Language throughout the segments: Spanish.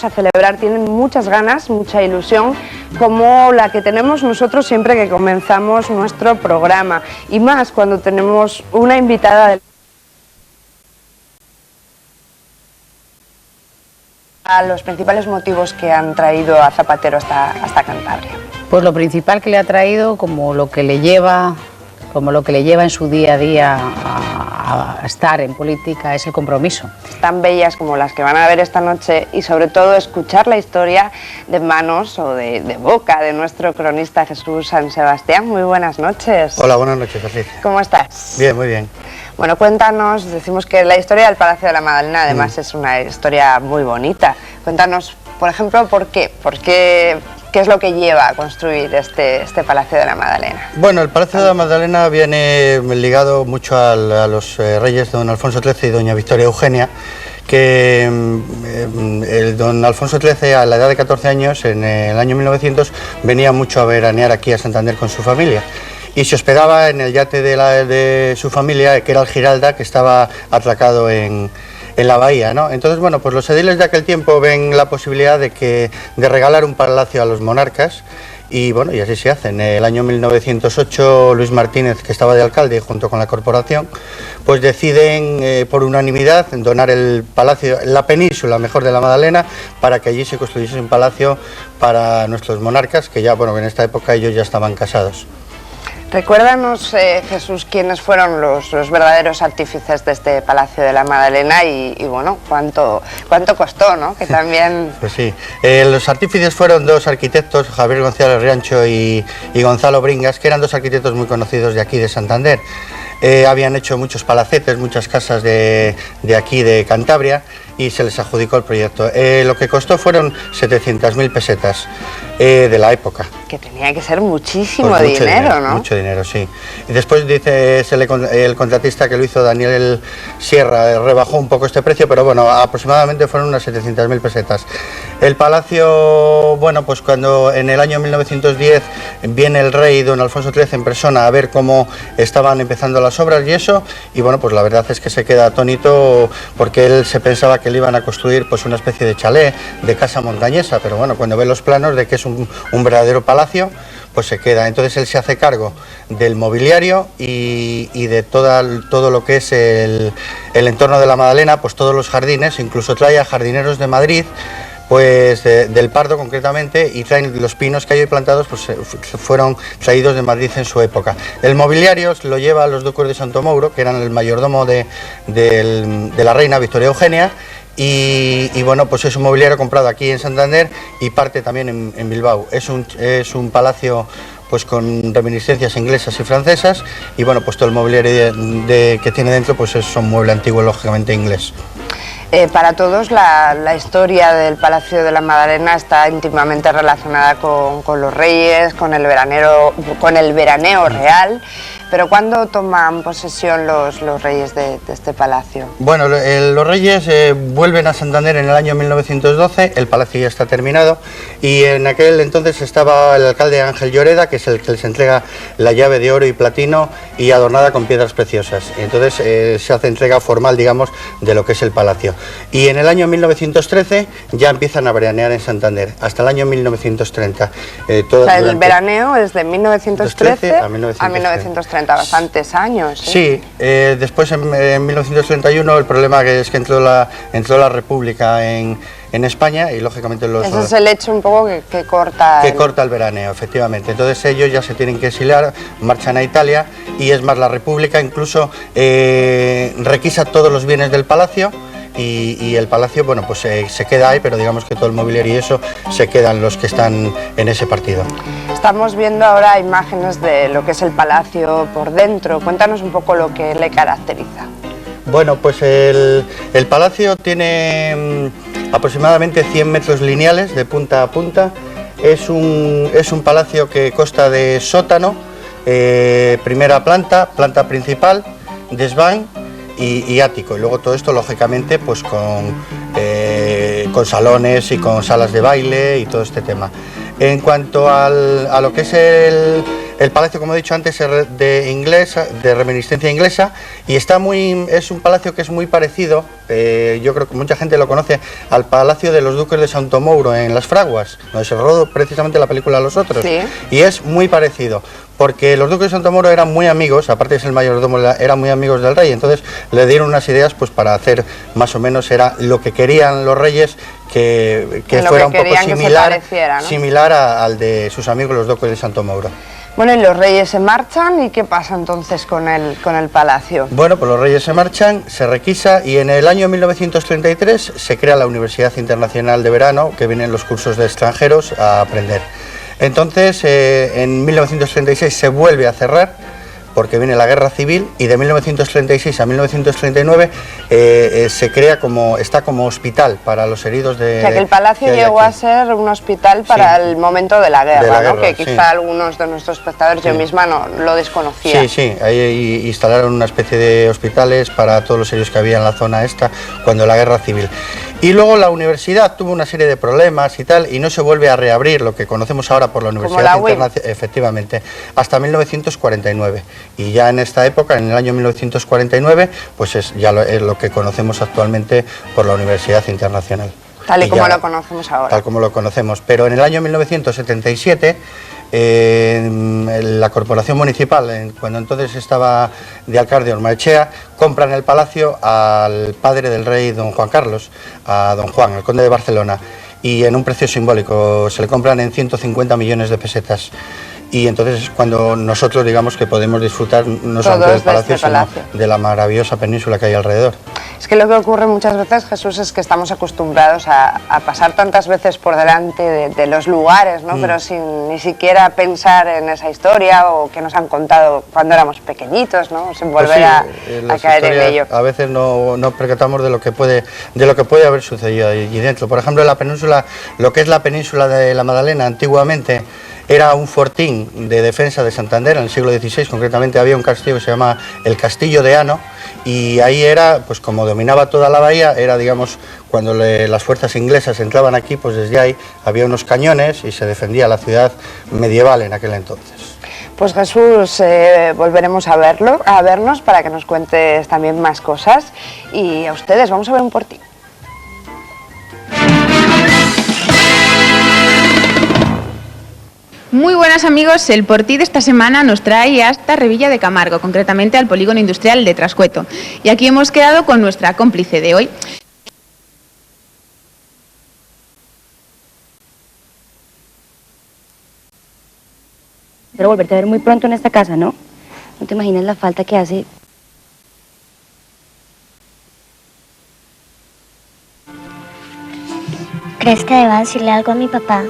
a celebrar tienen muchas ganas, mucha ilusión, como la que tenemos nosotros siempre que comenzamos nuestro programa, y más cuando tenemos una invitada a los principales motivos que han traído a Zapatero hasta Cantabria. Pues lo principal que le ha traído, como lo que le lleva en su día a día a estar en política, es el compromiso. Tan bellas como las que van a ver esta noche, y sobre todo escuchar la historia de manos o de boca de nuestro cronista Jesús San Sebastián. Muy buenas noches. Hola, buenas noches, Patricia. ¿Cómo estás? Bien, muy bien. Bueno, cuéntanos, decimos que la historia del Palacio de la Madalena además es una historia muy bonita. Cuéntanos, por ejemplo, ¿qué es lo que lleva a construir este Palacio de la Madalena? Bueno, el Palacio de la Madalena viene ligado mucho a los reyes don Alfonso XIII y doña Victoria Eugenia, que el don Alfonso XIII, a la edad de 14 años, en el año 1900, venía mucho a veranear aquí a Santander con su familia. Y se hospedaba en el yate de su familia, que era el Giralda, que estaba atracado en la bahía, ¿no? Entonces, bueno, pues los ediles de aquel tiempo ven la posibilidad de regalar un palacio a los monarcas, y bueno, y así se hace. En el año 1908, Luis Martínez, que estaba de alcalde junto con la corporación, pues deciden por unanimidad donar el palacio, la península mejor de la Madalena, para que allí se construyese un palacio para nuestros monarcas, que ya, bueno, en esta época ellos ya estaban casados. Recuérdanos, Jesús, quiénes fueron los verdaderos artífices de este Palacio de la Madalena y bueno, cuánto costó, ¿no? Que también... Pues sí, los artífices fueron dos arquitectos, Javier González Riancho y Gonzalo Bringas, que eran dos arquitectos muy conocidos de aquí de Santander. Habían hecho muchos palacetes, muchas casas de aquí de Cantabria, y se les adjudicó el proyecto. Lo que costó fueron 700.000 pesetas de la época. Que tenía que ser muchísimo pues dinero, ¿no? Mucho dinero, sí. Y después dice el contratista que lo hizo, Daniel Sierra, rebajó un poco este precio, pero bueno, aproximadamente fueron unas 700.000 pesetas. El palacio, bueno, pues cuando en el año 1910 viene el rey don Alfonso XIII en persona a ver cómo estaban empezando las obras y eso, y bueno, pues la verdad es que se queda atónito, porque él se pensaba que le iban a construir pues una especie de chalet, de casa montañesa, pero bueno, cuando ve los planos de que es un verdadero palacio, pues se queda. Entonces él se hace cargo del mobiliario y de todo lo que es el entorno de la Madalena, pues todos los jardines, incluso trae a jardineros de Madrid, pues del Pardo concretamente, y traen los pinos que hay hoy plantados, pues fueron traídos de Madrid en su época. El mobiliario lo lleva los duques de Santomouro, que eran el mayordomo de la reina Victoria Eugenia, y bueno, pues es un mobiliario comprado aquí en Santander y parte también en Bilbao. Es un palacio pues con reminiscencias inglesas y francesas, y bueno, pues todo el mobiliario que tiene dentro pues es un mueble antiguo, lógicamente inglés. Para todos la historia del Palacio de la Madalena está íntimamente relacionada con los reyes, con el veraneo real. Pero ¿cuándo toman posesión los reyes de este palacio? Bueno, los reyes vuelven a Santander en el año 1912, el palacio ya está terminado, y en aquel entonces estaba el alcalde Ángel Lloreda, que es el que les entrega la llave de oro y platino y adornada con piedras preciosas. Entonces se hace entrega formal, digamos, de lo que es el palacio. Y en el año 1913 ya empiezan a veranear en Santander, hasta el año 1930. O sea, el veraneo es de 1913 a 1930, bastantes años. Sí, después en 1931 el problema es que entró la República en España, y lógicamente ese es el hecho un poco que corta... corta el veraneo, efectivamente. Entonces ellos ya se tienen que exiliar, marchan a Italia, y es más, la República incluso requisa todos los bienes del palacio, y el palacio, bueno, pues se queda ahí, pero digamos que todo el mobiliario y eso se quedan los que están en ese partido. Estamos viendo ahora imágenes de lo que es el palacio por dentro. Cuéntanos un poco lo que le caracteriza. Bueno, pues el palacio tiene aproximadamente 100 metros lineales de punta a punta. Es un palacio que consta de sótano, primera planta principal, desván y ático, y luego todo esto lógicamente pues con salones y con salas de baile y todo este tema. En cuanto a lo que es El palacio, como he dicho antes, es de reminiscencia inglesa y es un palacio que es muy parecido, yo creo que mucha gente lo conoce, al Palacio de los Duques de Santomouro en Las Fraguas, donde se rodó precisamente la película Los Otros. Sí. Y es muy parecido, porque los Duques de Santomouro eran muy amigos, aparte de ser el mayordomo, eran muy amigos del rey, entonces le dieron unas ideas pues para hacer más o menos, era lo que querían los reyes, que fuera un poco similar al de sus amigos los Duques de Santomouro. Bueno, y los reyes se marchan, ¿y qué pasa entonces con el palacio? Bueno, pues los reyes se marchan, se requisa y en el año 1933 se crea la Universidad Internacional de Verano, que vienen los cursos de extranjeros a aprender. Entonces, en 1936 se vuelve a cerrar, porque viene la guerra civil, y de 1936 a 1939 se crea está como hospital para los heridos de... O sea, que el palacio llegó a ser un hospital para el momento de la guerra, ¿no? Que quizá algunos de nuestros espectadores, yo misma, no lo desconocía. Sí, sí, ahí instalaron una especie de hospitales para todos los heridos que había en la zona esta, cuando la guerra civil. Y luego la universidad tuvo una serie de problemas y tal, y no se vuelve a reabrir, lo que conocemos ahora por la Universidad Internacional, efectivamente, hasta 1949. Y ya en esta época, en el año 1949, pues es lo que conocemos actualmente por la Universidad Internacional. Tal y como lo conocemos ahora. Tal como lo conocemos. Pero en el año 1977, la corporación municipal, cuando entonces estaba de alcalde Ormaechea, compran el palacio al padre del rey don Juan Carlos, a don Juan, el conde de Barcelona, y en un precio simbólico, se le compran en 150 millones de pesetas. Y entonces es cuando nosotros digamos que podemos disfrutar no solamente del palacio, sino de la maravillosa península que hay alrededor. Es que lo que ocurre muchas veces, Jesús, es que estamos acostumbrados a pasar tantas veces por delante de los lugares, ¿no? Pero sin ni siquiera pensar en esa historia o que nos han contado cuando éramos pequeñitos, ¿no? Sin volver a caer en ello. A veces no percatamos de lo que puede haber sucedido allí dentro. Por ejemplo, en la península, lo que es la península de la Magdalena, antiguamente era un fortín de defensa de Santander. En el siglo XVI concretamente había un castillo que se llama el Castillo de Ano, y ahí era, pues como dominaba toda la bahía, era, digamos, cuando las fuerzas inglesas entraban aquí, pues desde ahí había unos cañones y se defendía la ciudad medieval en aquel entonces. Pues Jesús, volveremos a vernos para que nos cuentes también más cosas, y a ustedes vamos a ver un portín. Muy buenas amigos, el Portí de esta semana nos trae hasta Revilla de Camargo, concretamente al polígono industrial de Trascueto. Y aquí hemos quedado con nuestra cómplice de hoy. Espero volverte a ver muy pronto en esta casa, ¿no? No te imaginas la falta que hace. ¿Crees que deba decirle algo a mi papá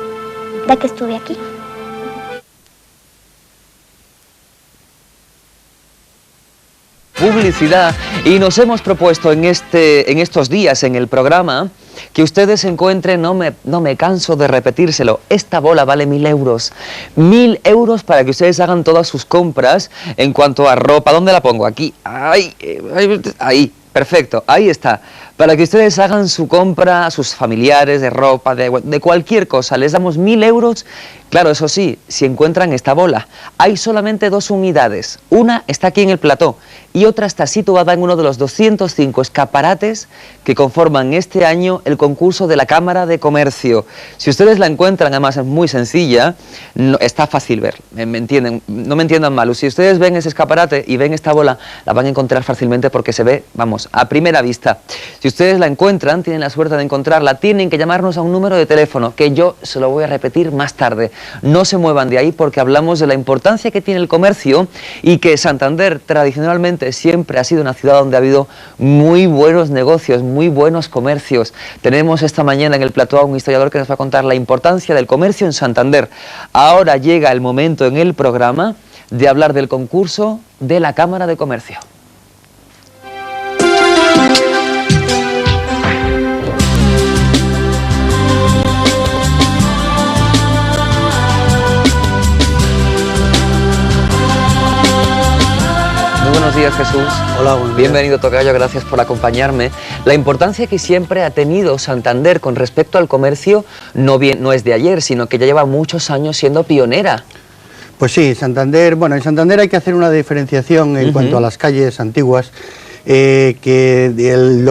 de que estuve aquí? Publicidad, y nos hemos propuesto en estos días en el programa que ustedes encuentren, no me canso de repetírselo, esta bola vale 1.000 euros. 1.000 euros para que ustedes hagan todas sus compras en cuanto a ropa. ¿Dónde la pongo? Aquí. Ahí. Perfecto, ahí está. Para que ustedes hagan su compra a sus familiares de ropa, de cualquier cosa. Les damos 1.000 euros. Claro, eso sí, si encuentran esta bola. Hay solamente 2 unidades. Una está aquí en el plató y otra está situada en uno de los 205 escaparates que conforman este año el concurso de la Cámara de Comercio. Si ustedes la encuentran, además es muy sencilla, está fácil ver, ¿me entienden? No me entiendan mal. Si ustedes ven ese escaparate y ven esta bola, la van a encontrar fácilmente porque se ve, vamos, a primera vista. Si ustedes la encuentran, tienen la suerte de encontrarla, tienen que llamarnos a un número de teléfono que yo se lo voy a repetir más tarde. No se muevan de ahí porque hablamos de la importancia que tiene el comercio y que Santander tradicionalmente siempre ha sido una ciudad donde ha habido muy buenos negocios, muy buenos comercios. Tenemos esta mañana en el plató a un historiador que nos va a contar la importancia del comercio en Santander. Ahora llega el momento en el programa de hablar del concurso de la Cámara de Comercio. Buenos días, Jesús. Hola, buenos días. Bienvenido, tocayo, gracias por acompañarme. La importancia que siempre ha tenido Santander con respecto al comercio no es de ayer, sino que ya lleva muchos años siendo pionera. Pues sí, Santander, bueno, en Santander hay que hacer una diferenciación en cuanto a las calles antiguas, lo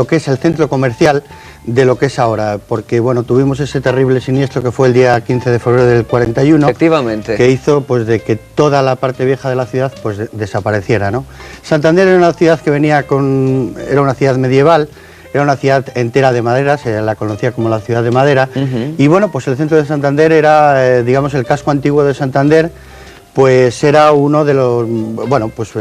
que es el centro comercial de lo que es ahora, porque bueno, tuvimos ese terrible siniestro que fue el día 15 de febrero del 41, Efectivamente. que hizo pues de que toda la parte vieja de la ciudad pues desapareciera, ¿no? Santander era una ciudad que era una ciudad medieval, era una ciudad entera de madera, se la conocía como la ciudad de madera, y bueno, pues el centro de Santander era, digamos, el casco antiguo de Santander, pues era uno de los, bueno, pues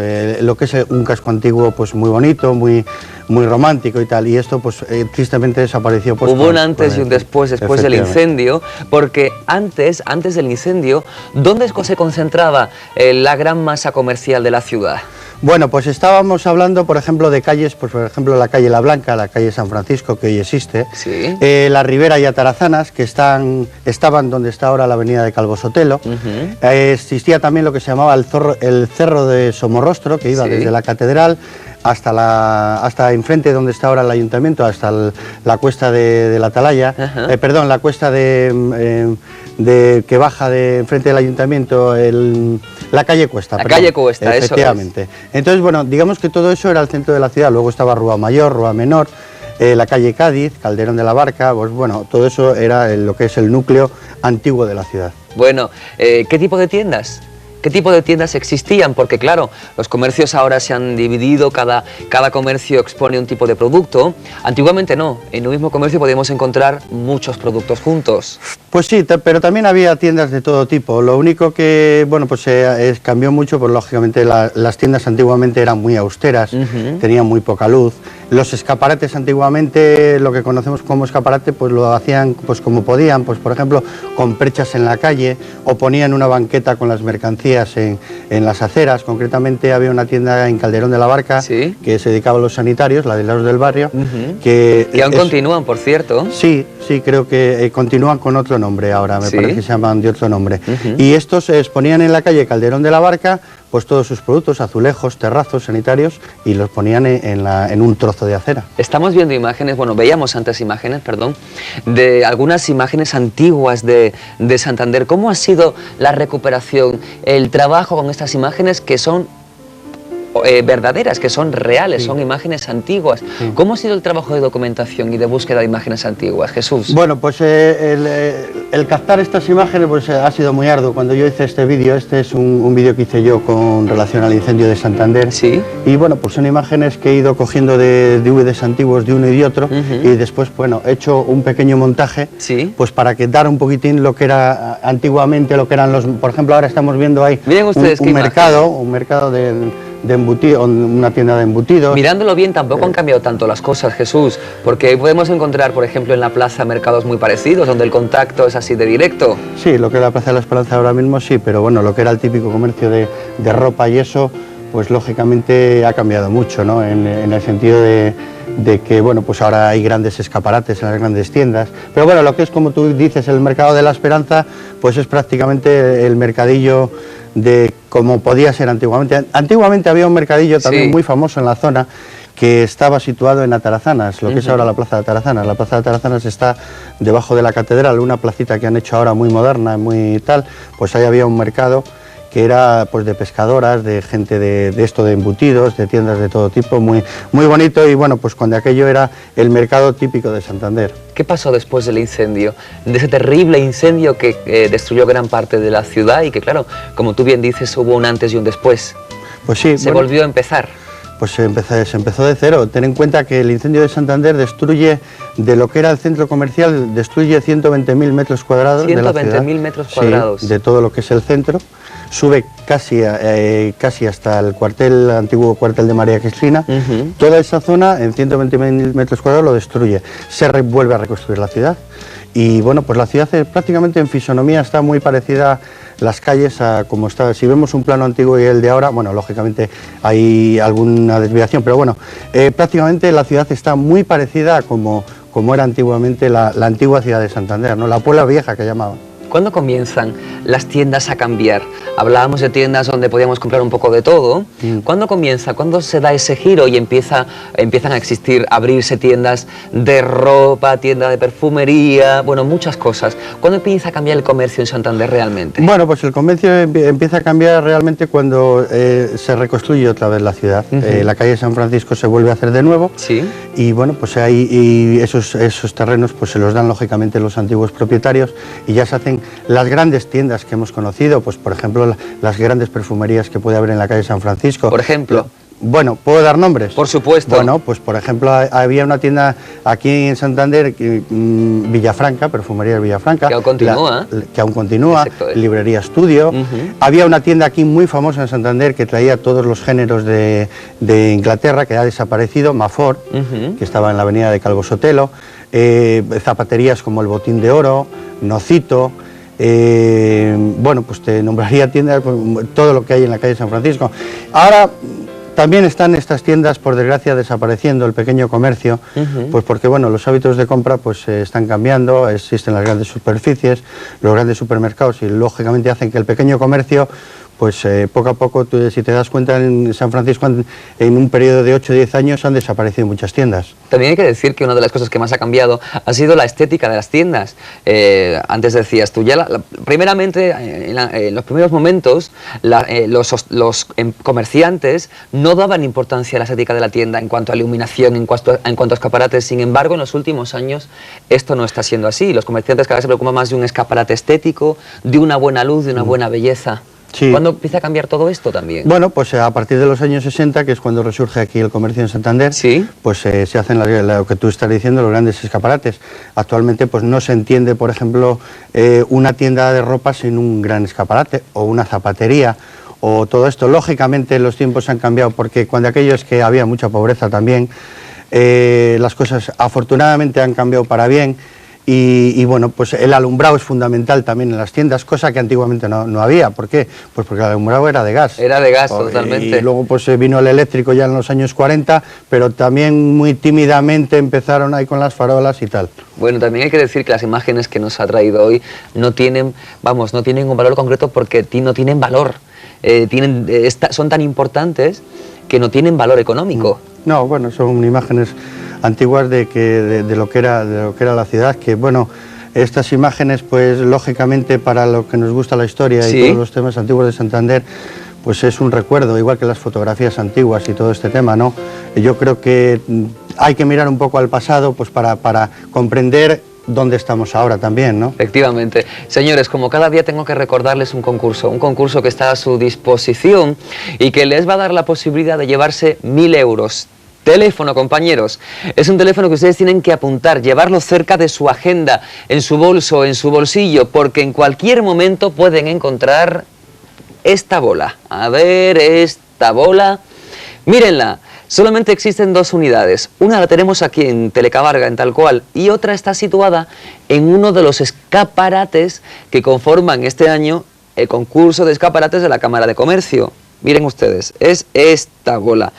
lo que es un casco antiguo pues muy bonito, muy romántico y tal, y esto pues tristemente desapareció. Pues, hubo un antes y un después del incendio, porque antes del incendio, ¿dónde se concentraba la gran masa comercial de la ciudad? Bueno, pues estábamos hablando, por ejemplo, de calles, pues por ejemplo la calle La Blanca, la calle San Francisco, que hoy existe, sí. La Ribera y Atarazanas, que estaban donde está ahora la avenida de Calvo Sotelo. Existía también lo que se llamaba el Cerro de Somorrostro, que iba desde la catedral hasta enfrente donde está ahora el ayuntamiento, hasta la cuesta de la Atalaya, perdón, la cuesta que baja de enfrente del ayuntamiento, la calle Cuesta. La calle Cuesta, efectivamente. Eso es. Entonces, bueno, digamos que todo eso era el centro de la ciudad, luego estaba Rúa Mayor, Rúa Menor, la calle Cádiz, Calderón de la Barca, pues bueno, todo eso era lo que es el núcleo antiguo de la ciudad. Bueno, ¿qué tipo de tiendas? ¿Qué tipo de tiendas existían? Porque claro, los comercios ahora se han dividido, cada comercio expone un tipo de producto. Antiguamente no, en un mismo comercio podíamos encontrar muchos productos juntos. Pues sí, pero también había tiendas de todo tipo. Lo único que, bueno, pues cambió mucho, pues lógicamente las tiendas antiguamente eran muy austeras, tenían muy poca luz. Los escaparates antiguamente, lo que conocemos como escaparate, pues lo hacían pues como podían, pues por ejemplo con perchas en la calle, o ponían una banqueta con las mercancías en las aceras. Concretamente había una tienda en Calderón de la Barca, ¿sí?, que se dedicaba a los sanitarios, la de los del barrio, que aún continúan, por cierto. Sí, creo que continúan con otro nombre ahora, me parece que se llaman de otro nombre. Y estos se exponían en la calle Calderón de la Barca, pues todos sus productos, azulejos, terrazos, sanitarios, y los ponían en un trozo de acera. Estamos viendo imágenes, bueno, veíamos antes imágenes, perdón, de algunas imágenes antiguas de Santander. ¿Cómo ha sido la recuperación, el trabajo con estas imágenes que son verdaderas, que son reales, son imágenes antiguas? ¿Cómo ha sido el trabajo de documentación y de búsqueda de imágenes antiguas, Jesús? Bueno, pues el captar estas imágenes pues ha sido muy arduo. Cuando yo hice este vídeo, este es un vídeo que hice yo con relación al incendio de Santander. Sí. Y bueno, pues son imágenes que he ido cogiendo de DVDs antiguos de uno y de otro, y después, bueno, he hecho un pequeño montaje, pues para que dar un poquitín lo que era antiguamente, lo que eran los... Por ejemplo, ahora estamos viendo ahí un mercado de embutido, una tienda de embutidos. Mirándolo bien, tampoco han cambiado tanto las cosas, Jesús, porque podemos encontrar, por ejemplo, en la plaza mercados muy parecidos, donde el contacto es así de directo. Sí, lo que es la Plaza de la Esperanza ahora mismo sí, pero bueno, lo que era el típico comercio de ropa y eso, pues lógicamente ha cambiado mucho, ¿no? En el sentido de que, bueno, pues ahora hay grandes escaparates en las grandes tiendas, pero bueno, lo que es, como tú dices, el mercado de la Esperanza, pues es prácticamente el mercadillo de como podía ser antiguamente. Antiguamente había un mercadillo también muy famoso en la zona, que estaba situado en Atarazanas, lo que es ahora la Plaza de Atarazanas. La Plaza de Atarazanas está debajo de la catedral, una placita que han hecho ahora muy moderna, muy tal, pues ahí había un mercado que era pues de pescadoras, de gente de esto de embutidos, de tiendas de todo tipo, muy bonito, y bueno, pues cuando aquello era el mercado típico de Santander. ¿Qué pasó después del incendio? De ese terrible incendio que destruyó gran parte de la ciudad y que, claro, como tú bien dices, hubo un antes y un después. Pues sí. Se volvió a empezar. Pues se empezó de cero. Ten en cuenta que el incendio de Santander destruye, de lo que era el centro comercial, destruye 120.000 metros cuadrados de la ciudad. 120.000 metros cuadrados. Sí, de todo lo que es el centro. Sube casi hasta el antiguo cuartel de María Cristina. Toda esa zona, en 120.000 metros cuadrados, lo destruye. Se vuelve a reconstruir la ciudad. Y bueno, pues la ciudad prácticamente en fisonomía está muy parecida, las calles, a como está. Si vemos un plano antiguo y el de ahora, bueno, lógicamente hay alguna desviación, pero bueno, prácticamente la ciudad está muy parecida a como era antiguamente la antigua ciudad de Santander, ¿no? La Puebla Vieja, que llamaban. ¿Cuándo comienzan las tiendas a cambiar? Hablábamos de tiendas donde podíamos comprar un poco de todo. ¿Cuándo comienza? ¿Cuándo se da ese giro y empiezan a existir, abrirse tiendas de ropa, tiendas de perfumería, bueno, muchas cosas? ¿Cuándo empieza a cambiar el comercio en Santander realmente? Bueno, pues el comercio empieza a cambiar realmente cuando se reconstruye otra vez la ciudad. La calle San Francisco se vuelve a hacer de nuevo. Sí. Y bueno, pues ahí esos terrenos pues se los dan lógicamente los antiguos propietarios y ya se hacen las grandes tiendas que hemos conocido, pues por ejemplo las grandes perfumerías que puede haber en la calle San Francisco. Por ejemplo. Bueno, ¿puedo dar nombres? Por supuesto. Bueno, pues por ejemplo había una tienda aquí en Santander, Villafranca, Perfumerías Villafranca. Que aún continúa. Que aún continúa, Exacto. Librería Estudio. Había una tienda aquí muy famosa en Santander que traía todos los géneros de Inglaterra, que ha desaparecido, Mafort, que estaba en la avenida de Calvo Sotelo. Zapaterías como el Botín de Oro, Nocito. Bueno, pues te nombraría tiendas, todo lo que hay en la calle San Francisco. Ahora también están estas tiendas, por desgracia, desapareciendo, el pequeño comercio, pues porque bueno, los hábitos de compra pues están cambiando, existen las grandes superficies, los grandes supermercados y lógicamente hacen que el pequeño comercio pues poco a poco, si te das cuenta, en San Francisco en un periodo de 8 o 10 años han desaparecido muchas tiendas. También hay que decir que una de las cosas que más ha cambiado ha sido la estética de las tiendas. Antes decías tú, ya primeramente, en los primeros momentos, los comerciantes no daban importancia a la estética de la tienda en cuanto a iluminación, en cuanto a escaparates. Sin embargo, en los últimos años esto no está siendo así. Los comerciantes cada vez se preocupan más de un escaparate estético, de una buena luz, de una buena belleza. Sí. ¿Cuándo empieza a cambiar todo esto también? Bueno, pues a partir de los años 60, que es cuando resurge aquí el comercio en Santander, ¿sí? Pues se hacen lo que tú estás diciendo, los grandes escaparates. Actualmente pues no se entiende, por ejemplo, una tienda de ropa sin un gran escaparate, o una zapatería, o todo esto. Lógicamente los tiempos han cambiado, porque cuando aquello es que había mucha pobreza también, las cosas afortunadamente han cambiado para bien. Y bueno, pues el alumbrado es fundamental también en las tiendas, cosa que antiguamente no había. ¿Por qué? Pues porque el alumbrado era de gas. Era de gas, totalmente. Y luego pues vino el eléctrico ya en los años 40, pero también muy tímidamente empezaron ahí con las farolas y tal. Bueno, también hay que decir que las imágenes que nos ha traído hoy no tienen un valor concreto porque no tienen valor. Son tan importantes que no tienen valor económico. No, bueno, son imágenes antiguas de lo que era la ciudad, que bueno, estas imágenes pues lógicamente para lo que nos gusta la historia y todos los temas antiguos de Santander, pues es un recuerdo, igual que las fotografías antiguas y todo este tema, ¿no? Yo creo que hay que mirar un poco al pasado pues para comprender dónde estamos ahora también, ¿no? Efectivamente. Señores, como cada día tengo que recordarles un concurso que está a su disposición y que les va a dar la posibilidad de llevarse 1000 euros. Teléfono, compañeros. Es un teléfono que ustedes tienen que apuntar, llevarlo cerca de su agenda, en su bolso, en su bolsillo, porque en cualquier momento pueden encontrar esta bola. A ver, esta bola. Mírenla. Solamente existen 2 unidades. Una la tenemos aquí en Telecamarga, en tal cual, y otra está situada en uno de los escaparates que conforman este año el concurso de escaparates de la Cámara de Comercio. Miren ustedes, es esta bola.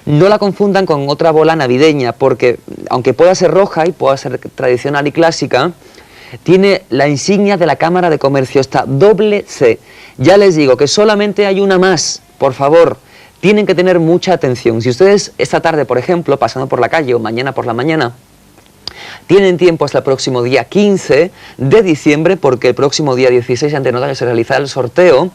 No la confundan con otra bola navideña, porque aunque pueda ser roja y pueda ser tradicional y clásica, tiene la insignia de la Cámara de Comercio, esta doble C. Ya les digo que solamente hay una más, por favor. Tienen que tener mucha atención. Si ustedes esta tarde, por ejemplo, pasando por la calle o mañana por la mañana, tienen tiempo hasta el próximo día 15 de diciembre, porque el próximo día 16 ante notario se realizará el sorteo.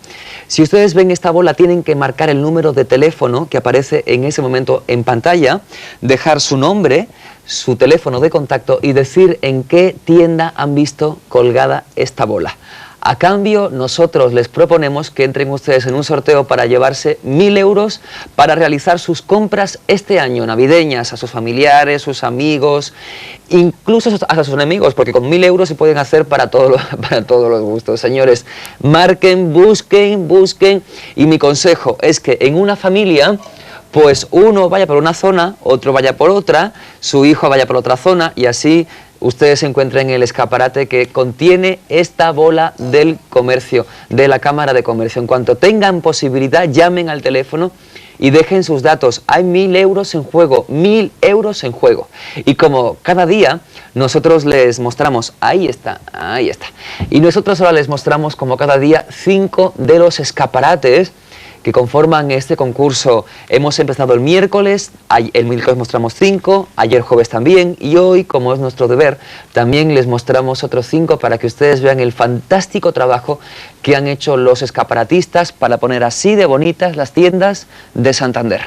Si ustedes ven esta bola, tienen que marcar el número de teléfono que aparece en ese momento en pantalla, dejar su nombre, su teléfono de contacto y decir en qué tienda han visto colgada esta bola. A cambio, nosotros les proponemos que entren ustedes en un sorteo para llevarse 1000 euros para realizar sus compras este año, navideñas, a sus familiares, sus amigos, incluso a sus enemigos, porque con 1000 euros se pueden hacer para todos los gustos. Señores, marquen, busquen, y mi consejo es que en una familia, pues uno vaya por una zona, otro vaya por otra, su hijo vaya por otra zona, y así ustedes se encuentran en el escaparate que contiene esta bola del comercio, de la Cámara de Comercio. En cuanto tengan posibilidad, llamen al teléfono y dejen sus datos. Hay 1.000 euros en juego, 1.000 euros en juego. Y como cada día nosotros les mostramos, ahí está, y nosotros ahora les mostramos como cada día 5 de los escaparates que conforman este concurso. Hemos empezado el miércoles mostramos 5, ayer jueves también, y hoy, como es nuestro deber, también les mostramos otros 5 para que ustedes vean el fantástico trabajo que han hecho los escaparatistas para poner así de bonitas las tiendas de Santander.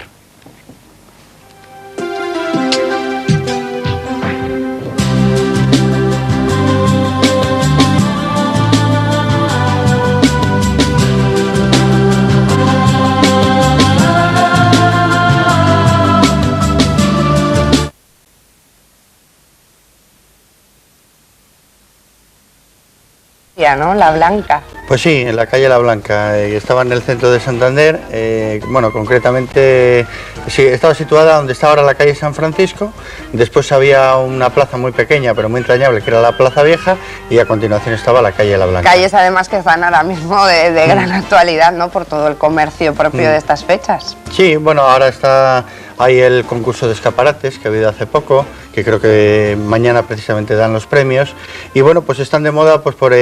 ¿No? La Blanca. Pues sí, en la calle La Blanca, estaba en el centro de Santander, bueno, concretamente, sí, estaba situada donde está ahora la calle San Francisco, después había una plaza muy pequeña pero muy entrañable que era la Plaza Vieja y a continuación estaba la calle La Blanca. Calles además que están ahora mismo de gran actualidad, ¿no? Por todo el comercio propio de estas fechas. Sí, bueno, ahora hay el concurso de escaparates que ha habido hace poco, que creo que mañana precisamente dan los premios, y bueno, pues están de moda pues por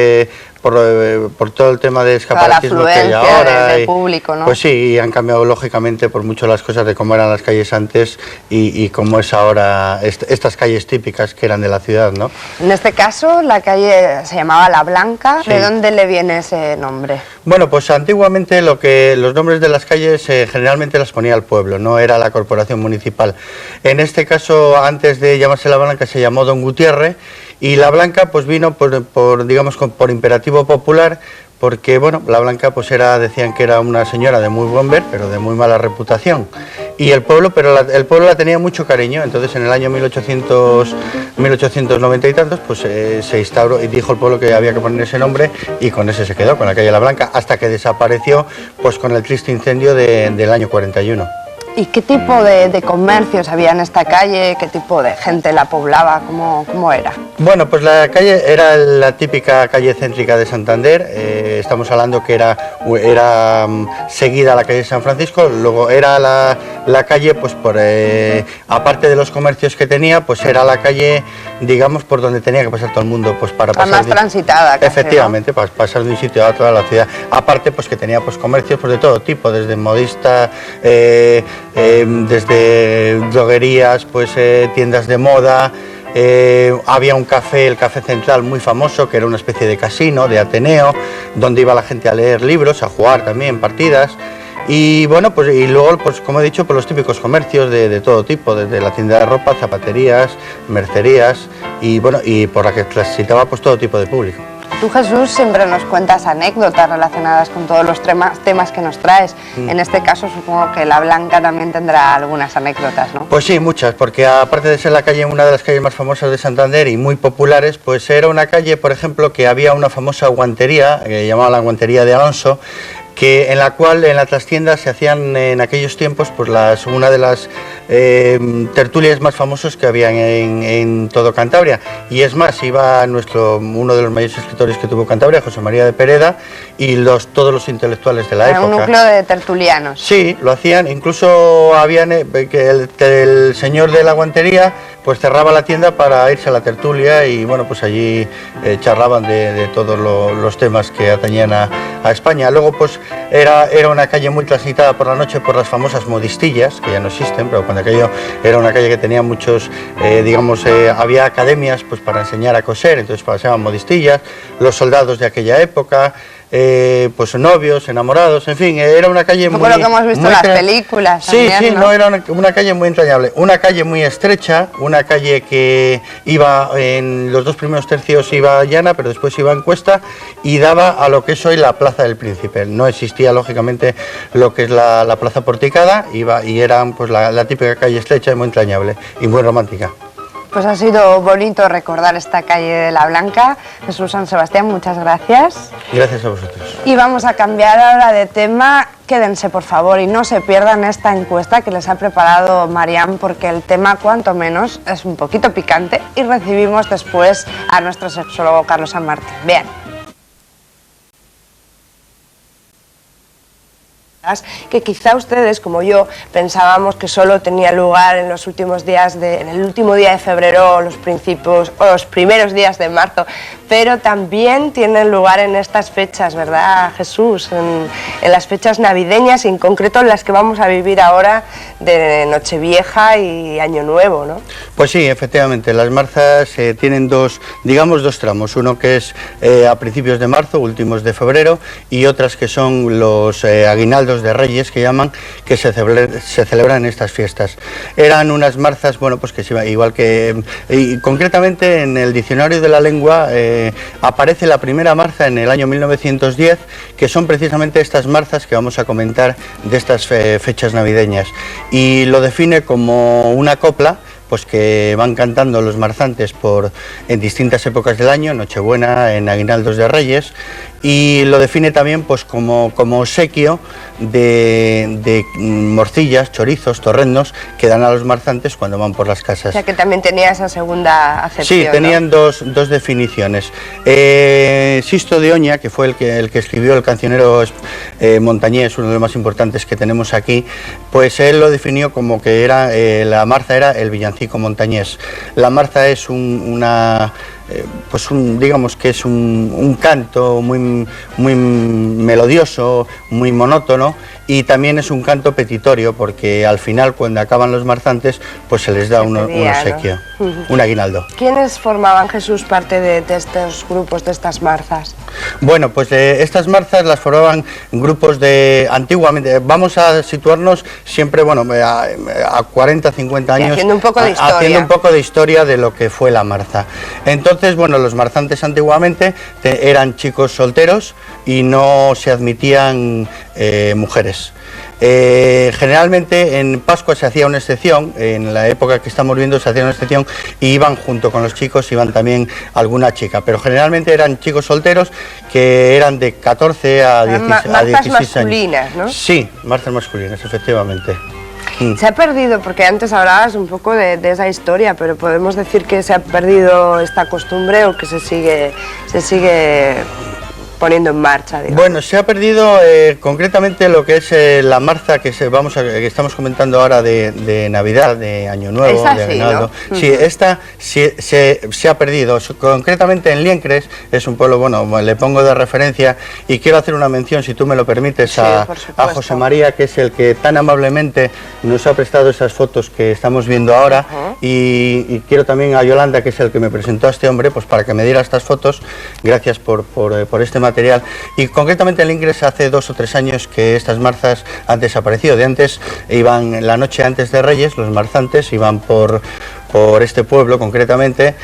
todo el tema de escaparatismo que hay ahora. De público, ¿no? Pues sí, y han cambiado lógicamente por mucho las cosas de cómo eran las calles antes y cómo es ahora estas calles típicas que eran de la ciudad, ¿no? En este caso la calle se llamaba La Blanca. Sí. ¿De dónde le viene ese nombre? Bueno, pues antiguamente los nombres de las calles generalmente las ponía el pueblo, no era la corporación municipal. En este caso, antes de llamarse La Blanca, se llamó Don Gutiérrez, y La Blanca pues vino por imperativo popular, porque bueno, La Blanca pues decían que era una señora de muy buen ver, pero de muy mala reputación. Y el pueblo la tenía mucho cariño, entonces en el año 1890 y tantos, pues se instauró y dijo el pueblo que había que poner ese nombre, y con ese se quedó, con la calle La Blanca, hasta que desapareció pues con el triste incendio del año 41. ¿Y qué tipo de comercios había en esta calle? ¿Qué tipo de gente la poblaba? ¿Cómo era? Bueno, pues la calle era la típica calle céntrica de Santander. Estamos hablando que era seguida a la calle San Francisco. Luego era la calle, pues aparte de los comercios que tenía, pues era la calle, digamos, por donde tenía que pasar todo el mundo, pues para pasar. La más transitada, casi, efectivamente, ¿no? Para pasar de un sitio a otro de la ciudad. Aparte, pues que tenía pues comercios pues de todo tipo, desde modista, desde droguerías, pues tiendas de moda. Había un café, el Café Central, muy famoso, que era una especie de casino, de Ateneo, donde iba la gente a leer libros, a jugar también partidas. Y bueno, pues y luego, pues como he dicho, pues los típicos comercios de todo tipo, desde la tienda de ropa, zapaterías, mercerías, y bueno, y por la que transitaba pues todo tipo de público. Tú, Jesús, siempre nos cuentas anécdotas relacionadas con todos los temas que nos traes. En este caso supongo que La Blanca también tendrá algunas anécdotas, ¿no? Pues sí, muchas, porque aparte de ser la calle, una de las calles más famosas de Santander y muy populares, pues era una calle, por ejemplo, que había una famosa guantería, que llamaba la Guantería de Alonso, en la cual en la trastienda se hacían en aquellos tiempos pues una de las tertulias más famosos que había en todo Cantabria. Y es más, iba uno de los mayores escritores que tuvo Cantabria, José María de Pereda, y todos los intelectuales de la época. Un núcleo de tertulianos. Sí, lo hacían, incluso habían que el señor de la guantería pues cerraba la tienda para irse a la tertulia, y bueno, pues allí charlaban de todos los temas que atañían a España. Luego pues era una calle muy transitada por la noche por las famosas modistillas, que ya no existen, pero cuando aquello era una calle que tenía muchos, había academias pues para enseñar a coser, entonces pasaban modistillas, los soldados de aquella época, pues novios, enamorados, en fin, era una calle muy... Como lo que hemos visto en las películas. Sí, también, sí, no, era una calle muy entrañable, una calle muy estrecha, una calle que iba, en los 2 primeros tercios iba llana, pero después iba en cuesta, y daba a lo que es hoy la Plaza del Príncipe. No existía, lógicamente, lo que es la Plaza Porticada, y era pues la típica calle estrecha y muy entrañable, y muy romántica. Pues ha sido bonito recordar esta calle de La Blanca. Jesús San Sebastián, muchas gracias. Gracias a vosotros. Y vamos a cambiar ahora de tema. Quédense, por favor, y no se pierdan esta encuesta que les ha preparado Mariam, porque el tema, cuanto menos, es un poquito picante, y recibimos después a nuestro sexólogo Carlos San Martín. Vean. que quizá ustedes, como yo, pensábamos que solo tenía lugar en los últimos días en el último día de febrero o los primeros días de marzo, pero también tienen lugar en estas fechas, ¿verdad, Jesús? En las fechas navideñas y en concreto en las que vamos a vivir ahora de Nochevieja y Año Nuevo, ¿no? Pues sí, efectivamente, las marzas tienen dos tramos, uno que es a principios de marzo, últimos de febrero, y otras que son los aguinaldos de Reyes, que llaman, que se celebran en estas fiestas. Eran unas marzas, bueno, pues que igual que... Y concretamente en el diccionario de la lengua aparece la primera marza en el año 1910, que son precisamente estas marzas que vamos a comentar de estas fechas navideñas. Y lo define como una copla, pues que van cantando los marzantes en distintas épocas del año, Nochebuena, en aguinaldos de Reyes, y lo define también pues como obsequio de morcillas, chorizos, torrendos que dan a los marzantes cuando van por las casas. O sea que también tenía esa segunda acepción. Sí, tenían, ¿no?, dos definiciones. Sisto de Oña, que fue el que escribió el cancionero montañés, uno de los más importantes que tenemos aquí, pues él lo definió como que era la marza era el villancico montañés. La marza es digamos que es un canto muy melodioso, muy monótono, y también es un canto petitorio, porque al final, cuando acaban los marzantes, pues se les da un obsequio, ¿no?, un aguinaldo. ¿Quiénes formaban, Jesús, parte de estos grupos, de estas marzas? Bueno, pues estas marzas las formaban grupos de... Antiguamente, vamos a situarnos siempre, bueno, a 40, 50 años... Haciendo un poco de historia. Haciendo un poco de historia de lo que fue la marza. Entonces, bueno, los marzantes antiguamente eran chicos solteros y no se admitían mujeres. Generalmente en Pascua se hacía una excepción, en la época que estamos viendo se hacía una excepción, y iban junto con los chicos, iban también alguna chica, pero generalmente eran chicos solteros que eran de 14 a 16 años. Masculinas, ¿no? Sí, marzas masculinas, efectivamente. Se ha perdido, porque antes hablabas un poco de esa historia, pero podemos decir que se ha perdido esta costumbre o que se sigue poniendo en marcha, digamos. Bueno, se ha perdido concretamente lo que es la marza que estamos comentando ahora de Navidad, de Año Nuevo, de Aguinaldo. ¿No? Sí, esta se ha perdido. Concretamente en Liencres, es un pueblo, bueno, le pongo de referencia, y quiero hacer una mención, si tú me lo permites, a José María, que es el que tan amablemente nos ha prestado esas fotos que estamos viendo ahora, y quiero también a Yolanda, que es el que me presentó a este hombre, pues para que me diera estas fotos. Gracias por este material. Y concretamente en Liencres hace 2 o 3 años que estas marzas han desaparecido. De antes iban, la noche antes de Reyes, los marzantes iban por este pueblo concretamente,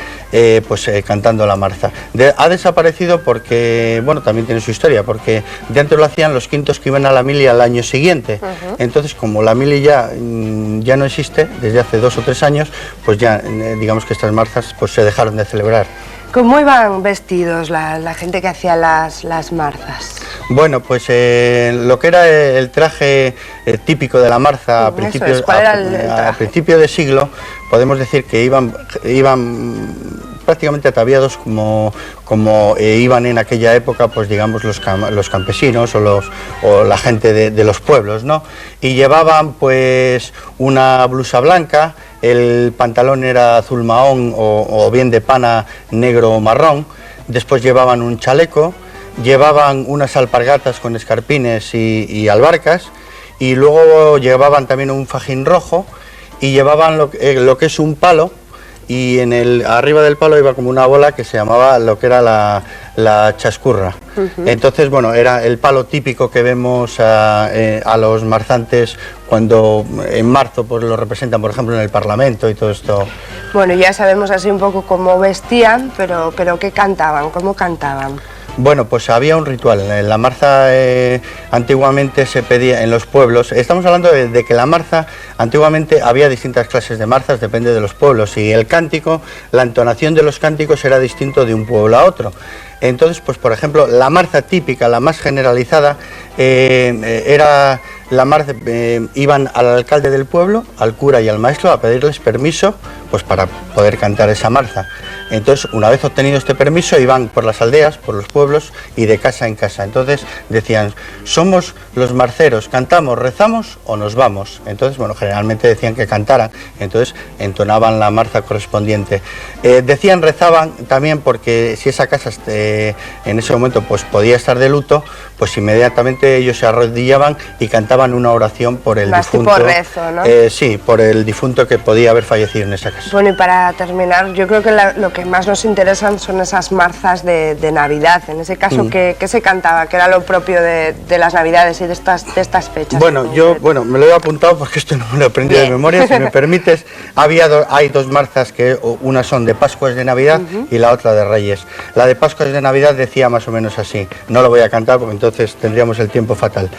cantando la marza. Ha desaparecido porque, bueno, también tiene su historia, porque de antes lo hacían los quintos que iban a la mili al año siguiente. Entonces, como la mili ya no existe desde hace 2 o 3 años, pues ya digamos que estas marzas pues se dejaron de celebrar. ¿Cómo iban vestidos la gente que hacía las marzas? Bueno, pues lo que era el traje típico de la marza a principio de siglo, podemos decir que iban prácticamente ataviados como iban en aquella época, pues digamos los campesinos o la gente de los pueblos, ¿no? Y llevaban pues una blusa blanca, el pantalón era azul mahón o bien de pana negro o marrón, después llevaban un chaleco, llevaban unas alpargatas con escarpines y albarcas, y luego llevaban también un fajín rojo, y llevaban lo que es un palo, y arriba del palo iba como una bola que se llamaba lo que era la chascurra. Entonces, bueno, era el palo típico que vemos a los marzantes cuando en marzo pues lo representan, por ejemplo, en el Parlamento y todo esto. Bueno, ya sabemos así un poco cómo vestían, pero ¿qué cantaban? ¿Cómo cantaban? Bueno, pues había un ritual. En la marza antiguamente se pedía en los pueblos. Estamos hablando de que la marza, antiguamente había distintas clases de marzas, depende de los pueblos. Y el cántico, la entonación de los cánticos era distinto de un pueblo a otro. Entonces, pues por ejemplo, la marza típica, la más generalizada, era la marza, iban al alcalde del pueblo, al cura y al maestro a pedirles permiso pues para poder cantar esa marza. Entonces, una vez obtenido este permiso, iban por las aldeas, por los pueblos y de casa en casa. Entonces decían, somos los marceros, cantamos, rezamos o nos vamos. Entonces, bueno, generalmente decían que cantaran, entonces entonaban la marza correspondiente. Decían, rezaban también porque si esa casa en ese momento pues podía estar de luto, pues inmediatamente ellos se arrodillaban y cantaban una oración por el difunto. Tipo rezo, ¿no? Sí, por el difunto que podía haber fallecido en esa casa. Bueno, y para terminar, yo creo que lo que más nos interesan son esas marzas de Navidad. En ese caso, ¿qué se cantaba? ¿Qué era lo propio de las Navidades y de estas fechas? Bueno, me lo he apuntado porque esto no me lo aprendí de memoria, si me permites. Hay dos marzas, que una son de Pascuas de Navidad y la otra de Reyes. La de Pascuas de Navidad decía más o menos así, no lo voy a cantar porque entonces tendríamos el tiempo fatal.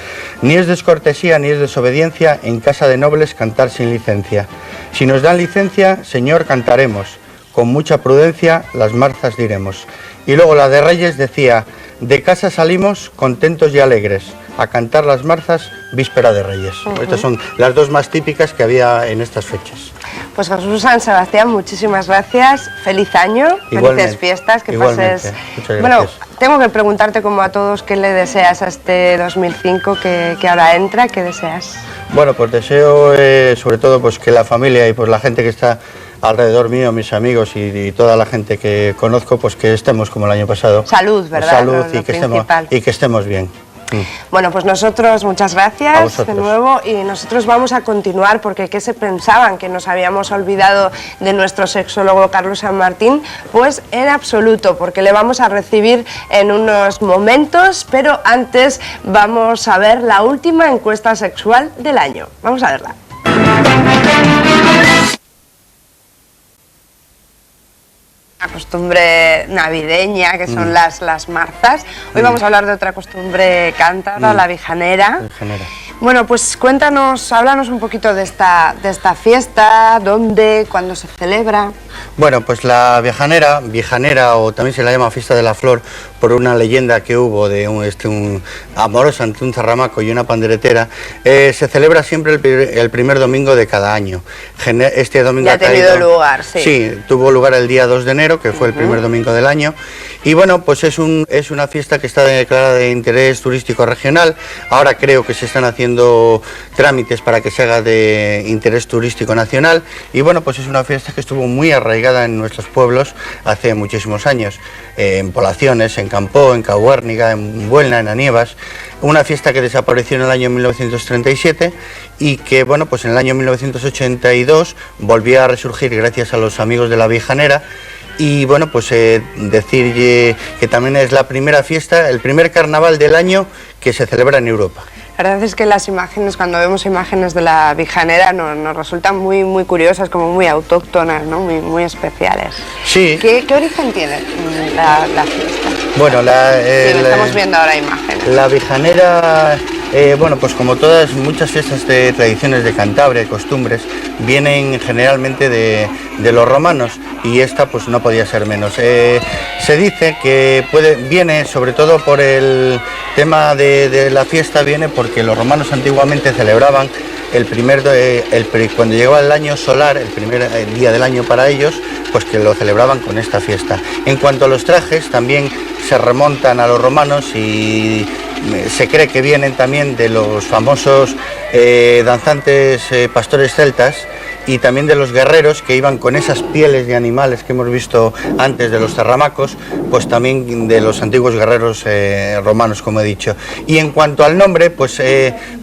Ni es descortesía ni es desobediencia en casa de nobles cantar sin licencia. Si nos dan licencia, Señor, cantaremos. Con mucha prudencia las marzas diremos. Y luego la de Reyes decía, de casa salimos contentos y alegres a cantar las marzas víspera de Reyes. Estas son las dos más típicas que había en estas fechas. Pues Jesús San Sebastián, muchísimas gracias, feliz año, felices fiestas, que pases... Muchas gracias. Bueno, tengo que preguntarte como a todos, ¿qué le deseas a este 2005 que ahora entra? ¿Qué deseas? Bueno, pues deseo sobre todo pues que la familia y pues la gente que está alrededor mío, mis amigos y toda la gente que conozco, pues que estemos como el año pasado. Salud, ¿verdad? Salud y que estemos bien. Bueno, pues nosotros muchas gracias de nuevo y nosotros vamos a continuar porque ¿qué se pensaban? Que nos habíamos olvidado de nuestro sexólogo Carlos San Martín, pues en absoluto, porque le vamos a recibir en unos momentos, pero antes vamos a ver la última encuesta sexual del año. Vamos a verla. Una costumbre navideña que son las marzas. Hoy vamos a hablar de otra costumbre cántabra, la vijanera. Bueno, pues cuéntanos, háblanos un poquito de esta fiesta, dónde, cuándo se celebra. Bueno, pues la vijanera, o también se la llama fiesta de la flor, por una leyenda que hubo de un amoroso entre un zarramaco y una panderetera, se celebra siempre el primer domingo de cada año. Este domingo ya ha tenido lugar, sí. Sí, tuvo lugar el día 2 de enero, que fue el primer domingo del año. Y bueno, pues es una fiesta que está declarada de interés turístico regional. Ahora creo que se están haciendo trámites para que se haga de interés turístico nacional. Y bueno, pues es una fiesta que estuvo muy arraigada en nuestros pueblos hace muchísimos años. En poblaciones, en Campó, en Cahuérniga, en Buelna, en Anievas. Una fiesta que desapareció en el año 1937 y que, bueno, pues en el año 1982 volvió a resurgir gracias a los amigos de la vijanera. Y bueno, pues decir que también es la primera fiesta, el primer carnaval del año que se celebra en Europa. La verdad es que las imágenes, cuando vemos imágenes de la vijanera, nos resultan muy curiosas, como muy autóctonas, ¿no? muy especiales. Sí. ¿Qué origen tiene la fiesta? Bueno, estamos viendo ahora imágenes. La vijanera, bueno, pues como todas muchas fiestas de tradiciones de Cantabria, de costumbres, vienen generalmente de los romanos y esta pues no podía ser menos. Se dice que viene sobre todo por el tema de la fiesta, viene porque los romanos antiguamente celebraban cuando llegaba el año solar, el primer día del año para ellos, pues que lo celebraban con esta fiesta. En cuanto a los trajes, también se remontan a los romanos y se cree que vienen también de los famosos danzantes pastores celtas y también de los guerreros que iban con esas pieles de animales que hemos visto antes de los zarramacos, pues también de los antiguos guerreros romanos, como he dicho. Y en cuanto al nombre, pues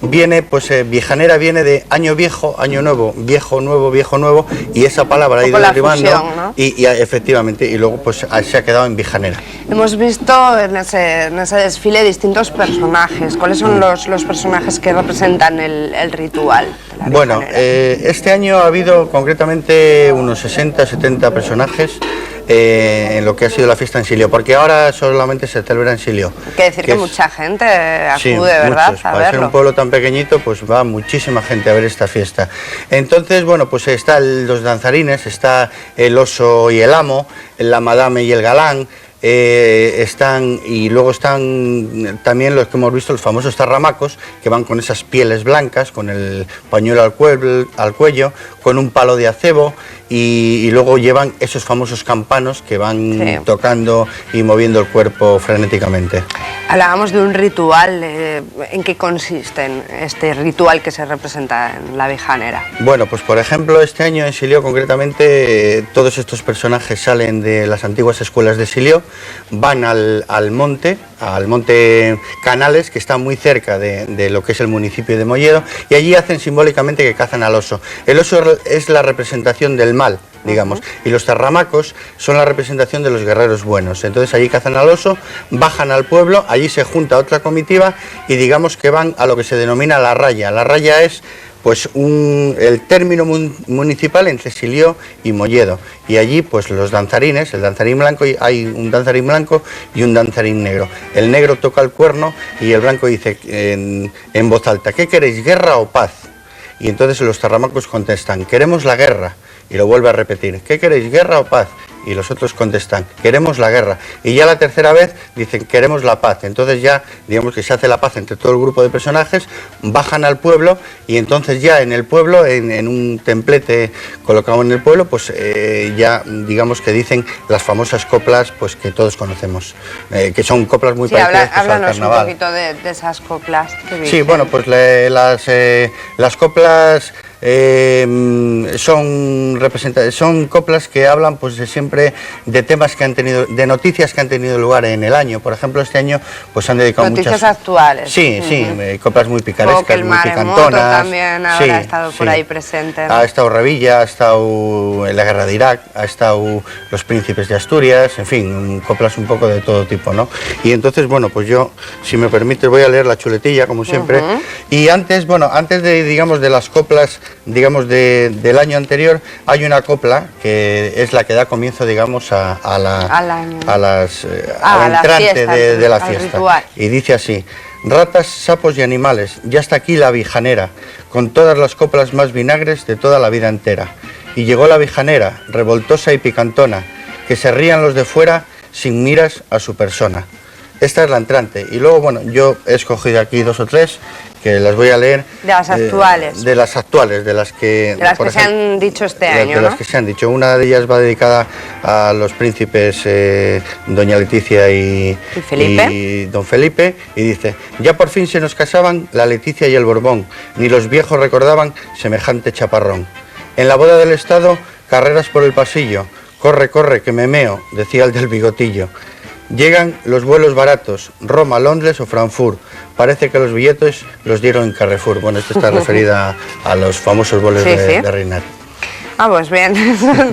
vijanera viene de año viejo, año nuevo, viejo nuevo, y esa palabra ha ido derivando, ¿no? y efectivamente, y luego pues se ha quedado en vijanera. Hemos visto en ese desfile distintos personajes. ¿Cuáles son los personajes que representan el ritual? Bueno, este año ha habido concretamente unos 60-70 personajes en lo que ha sido la fiesta en Silio, porque ahora solamente se celebra en Silio. Hay que decir que mucha gente acude, ¿verdad? Muchos. Para ser un pueblo tan pequeñito, pues va muchísima gente a ver esta fiesta. Entonces, bueno, pues están los danzarines, está el oso y el amo, la madame y el galán, y luego están también los que hemos visto, los famosos tarramacos, que van con esas pieles blancas, con el pañuelo al cuello, con un palo de acebo, y luego llevan esos famosos campanos que van tocando y moviendo el cuerpo frenéticamente. Hablábamos de un ritual. ¿En qué consiste este ritual que se representa en la Vijanera? Bueno, pues por ejemplo, este año en Silió concretamente, todos estos personajes salen de las antiguas escuelas de Silió, van al monte Canales, que está muy cerca de lo que es el municipio de Molledo, y allí hacen simbólicamente que cazan al oso. El oso es la representación del mal, digamos, y los tarramacos son la representación de los guerreros buenos. Entonces allí cazan al oso, bajan al pueblo, allí se junta otra comitiva y digamos que van a lo que se denomina la raya. La raya es pues el término municipal entre Silió y Molledo, y allí pues los danzarines, el danzarín blanco, hay un danzarín blanco y un danzarín negro. El negro toca el cuerno y el blanco dice en voz alta: ¿qué queréis, guerra o paz? Y entonces los tarramacos contestan: queremos la guerra. Y lo vuelve a repetir: ¿qué queréis, guerra o paz? Y los otros contestan: queremos la guerra. Y ya la tercera vez dicen: queremos la paz. Entonces ya digamos que se hace la paz entre todo el grupo de personajes, bajan al pueblo, y entonces ya en el pueblo, en un templete colocado en el pueblo, pues ya digamos que dicen las famosas coplas pues que todos conocemos, que son coplas muy parecidas al carnaval. Háblanos un poquito de esas coplas que dicen. Sí, bueno, pues las coplas son coplas que hablan pues siempre de temas que han tenido, de noticias que han tenido lugar en el año. Por ejemplo, este año pues han dedicado noticias actuales. Sí, coplas muy picarescas, muy picantonas. También ahora ha estado por ahí presente, ¿no? Ha estado Revilla, ha estado en la guerra de Irak, ha estado los príncipes de Asturias, en fin, coplas un poco de todo tipo, ¿no? Y entonces, bueno, pues yo, si me permites, voy a leer la chuletilla, como siempre. Y antes de, digamos, de las coplas, digamos, del año anterior, hay una copla que es la que da comienzo, digamos, al entrante de la fiesta. Y dice así: ratas, sapos y animales, ya está aquí la vijanera, con todas las coplas más vinagres de toda la vida entera. Y llegó la vijanera, revoltosa y picantona, que se rían los de fuera sin miras a su persona. Esta es la entrante. Y luego, bueno, yo he escogido aquí 2 o 3 que las voy a leer. De las actuales. De las actuales, de las que se han dicho este año, de las que se han dicho. Una de ellas va dedicada a los príncipes doña Leticia y don Felipe, y dice: ya por fin se nos casaban la Leticia y el Borbón, ni los viejos recordaban semejante chaparrón. En la boda del Estado, carreras por el pasillo, corre, corre, que me meo, decía el del bigotillo. Llegan los vuelos baratos, Roma, Londres o Frankfurt. Parece que los billetes los dieron en Carrefour. Bueno, esto está referida a los famosos vuelos de Reinar. Ah, pues bien,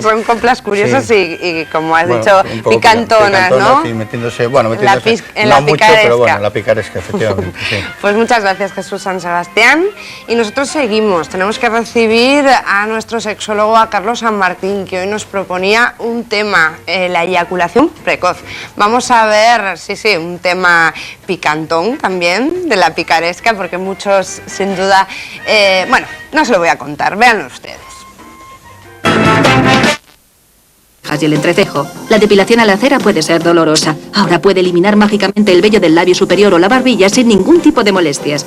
son coplas curiosas y como has dicho, picantonas, ¿no? Y metiéndose no la mucho, picaresca. pero bueno, la picaresca, efectivamente. Sí. Pues muchas gracias, Jesús San Sebastián. Y nosotros seguimos, tenemos que recibir a nuestro sexólogo, a Carlos San Martín, que hoy nos proponía un tema, la eyaculación precoz. Vamos a ver, un tema picantón también, de la picaresca, porque muchos, sin duda, no se lo voy a contar, véanlo ustedes. Y el entrecejo. La depilación a la cera puede ser dolorosa. Ahora puede eliminar mágicamente el vello del labio superior o la barbilla sin ningún tipo de molestias.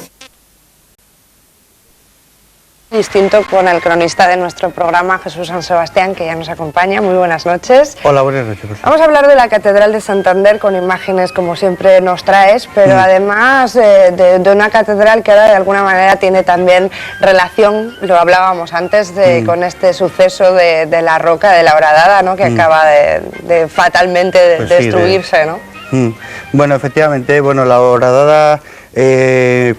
Distinto con el cronista de nuestro programa, Jesús San Sebastián, que ya nos acompaña. Muy buenas noches. Hola, buenas noches. Vamos a hablar de la Catedral de Santander con imágenes, como siempre nos traes, pero además de una catedral que ahora de alguna manera tiene también relación, lo hablábamos antes, con este suceso de la roca de la Horadada, ¿no? Que acaba de fatalmente destruirse, ¿no? Bueno, efectivamente, la Horadada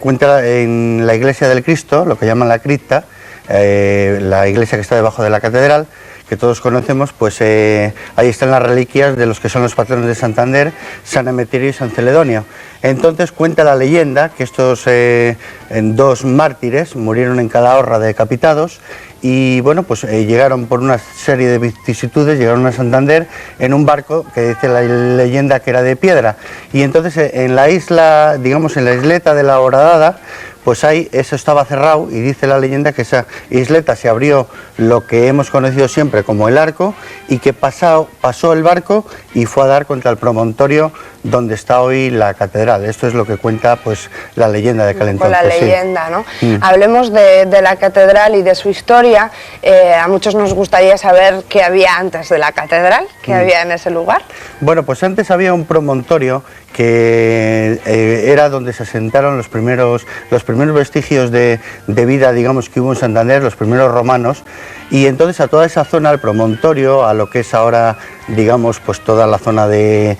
cuenta en la iglesia del Cristo, lo que llaman la cripta, la iglesia que está debajo de la catedral, que todos conocemos, pues ahí están las reliquias de los que son los patronos de Santander, San Emeterio y San Celedonio. Entonces cuenta la leyenda que estos 2 mártires murieron en Calahorra decapitados y llegaron por una serie de vicisitudes, llegaron a Santander en un barco que dice la leyenda que era de piedra, y entonces en la isla, digamos en la isleta de la Horadada, pues ahí eso estaba cerrado y dice la leyenda que esa isleta se abrió lo que hemos conocido siempre como el arco y que pasó el barco y fue a dar contra el promontorio donde está hoy la catedral. Esto es lo que cuenta pues la leyenda de aquel entonces. Con la leyenda, ¿no? Hablemos de la catedral y de su historia. A muchos nos gustaría saber qué había antes de la catedral, qué había en ese lugar. Bueno, pues antes había un promontorio que era donde se asentaron los primeros vestigios de vida, digamos, que hubo en Santander, los primeros romanos, y entonces a toda esa zona, al promontorio, a lo que es ahora, digamos, pues toda la zona de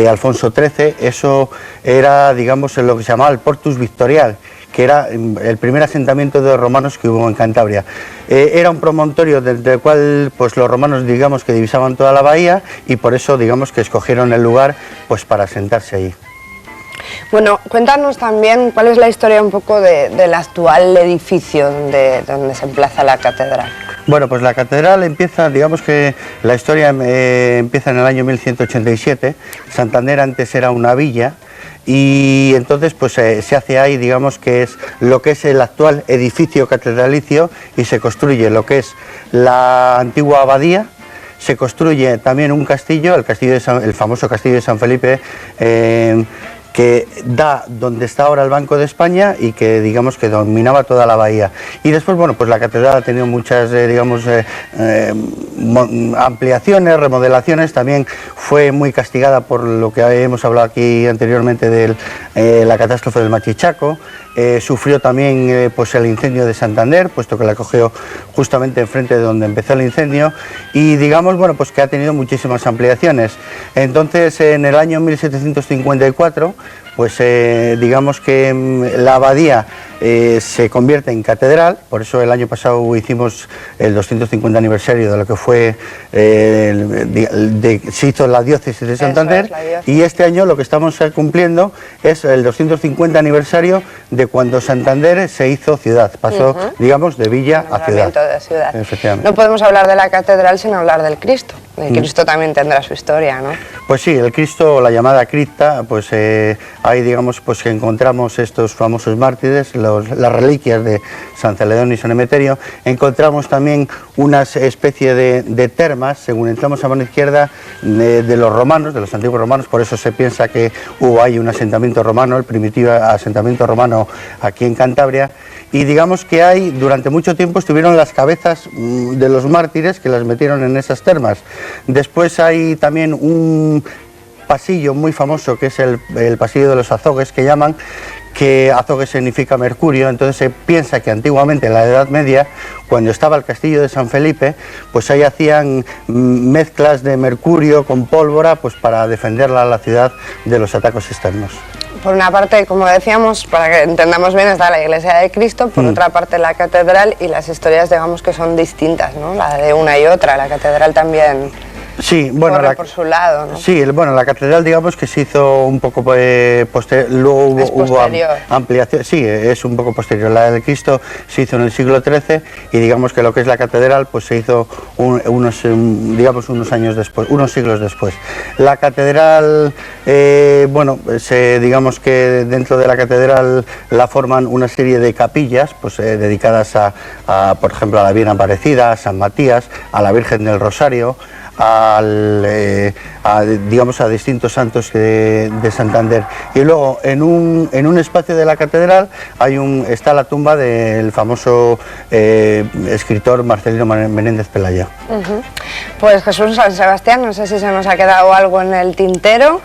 Alfonso XIII, eso era, digamos, lo que se llamaba el Portus Victorial, que era el primer asentamiento de romanos que hubo en Cantabria. Era un promontorio desde el cual pues los romanos, digamos, que divisaban toda la bahía, y por eso, digamos, que escogieron el lugar pues para asentarse allí. Bueno, cuéntanos también cuál es la historia un poco del actual edificio donde se emplaza la catedral. Bueno, pues la catedral empieza, digamos que la historia empieza en el año 1187. Santander antes era una villa, y entonces pues se hace ahí, digamos, que es lo que es el actual edificio catedralicio, y se construye lo que es la antigua abadía. Se construye también un castillo, el famoso castillo de San Felipe, que da donde está ahora el Banco de España y que, digamos, que dominaba toda la bahía. Y después, bueno, pues la catedral ha tenido muchas, digamos, ampliaciones, remodelaciones. También fue muy castigada por lo que hemos hablado aquí anteriormente de la catástrofe del Machichaco. Sufrió también pues el incendio de Santander, puesto que la cogió justamente enfrente de donde empezó el incendio, y digamos, bueno, pues que ha tenido muchísimas ampliaciones. Entonces, en el año 1754, pues digamos que la abadía se convierte en catedral. Por eso el año pasado hicimos el 250 aniversario de lo que fue, se hizo la diócesis de Santander, y este año lo que estamos cumpliendo es el 250 aniversario de cuando Santander se hizo ciudad, pasó, digamos, de villa a ciudad. De ciudad. Efectivamente. No podemos hablar de la catedral sin hablar del Cristo. El Cristo también tendrá su historia, ¿no? Pues sí, el Cristo, la llamada cripta, pues ahí, digamos, pues que encontramos estos famosos mártires, las reliquias de San Celedón y San Emeterio. Encontramos también una especie de termas, según entramos a mano izquierda, de los romanos, de los antiguos romanos. Por eso se piensa que hubo ahí un asentamiento romano, el primitivo asentamiento romano aquí en Cantabria. Y digamos que hay, durante mucho tiempo estuvieron las cabezas de los mártires, que las metieron en esas termas. Después hay también un pasillo muy famoso, que es el pasillo de los azogues, que llaman, que azogue significa mercurio. Entonces se piensa que antiguamente, en la Edad Media, cuando estaba el castillo de San Felipe, pues ahí hacían mezclas de mercurio con pólvora, pues para defenderla a la ciudad de los ataques externos. Por una parte, como decíamos, para que entendamos bien, está la iglesia de Cristo, por otra parte la catedral, y las historias, digamos, que son distintas, ¿no? La de una y otra. La catedral también Sí, bueno, por su lado, ¿no? Sí, bueno, la catedral, digamos, que se hizo un poco posterior, luego hubo ampliación. Sí, es un poco posterior. La del Cristo se hizo en el siglo XIII, y digamos que lo que es la catedral pues se hizo unos años después, unos siglos después. La catedral, bueno, digamos que dentro de la catedral la forman una serie de capillas pues dedicadas por ejemplo, a la Virgen Aparecida, a San Matías, a la Virgen del Rosario, digamos, a distintos santos de Santander. Y luego en un espacio de la catedral está la tumba del famoso escritor Marcelino Menéndez Pelayo. Pues Jesús San Sebastián, no sé si se nos ha quedado algo en el tintero,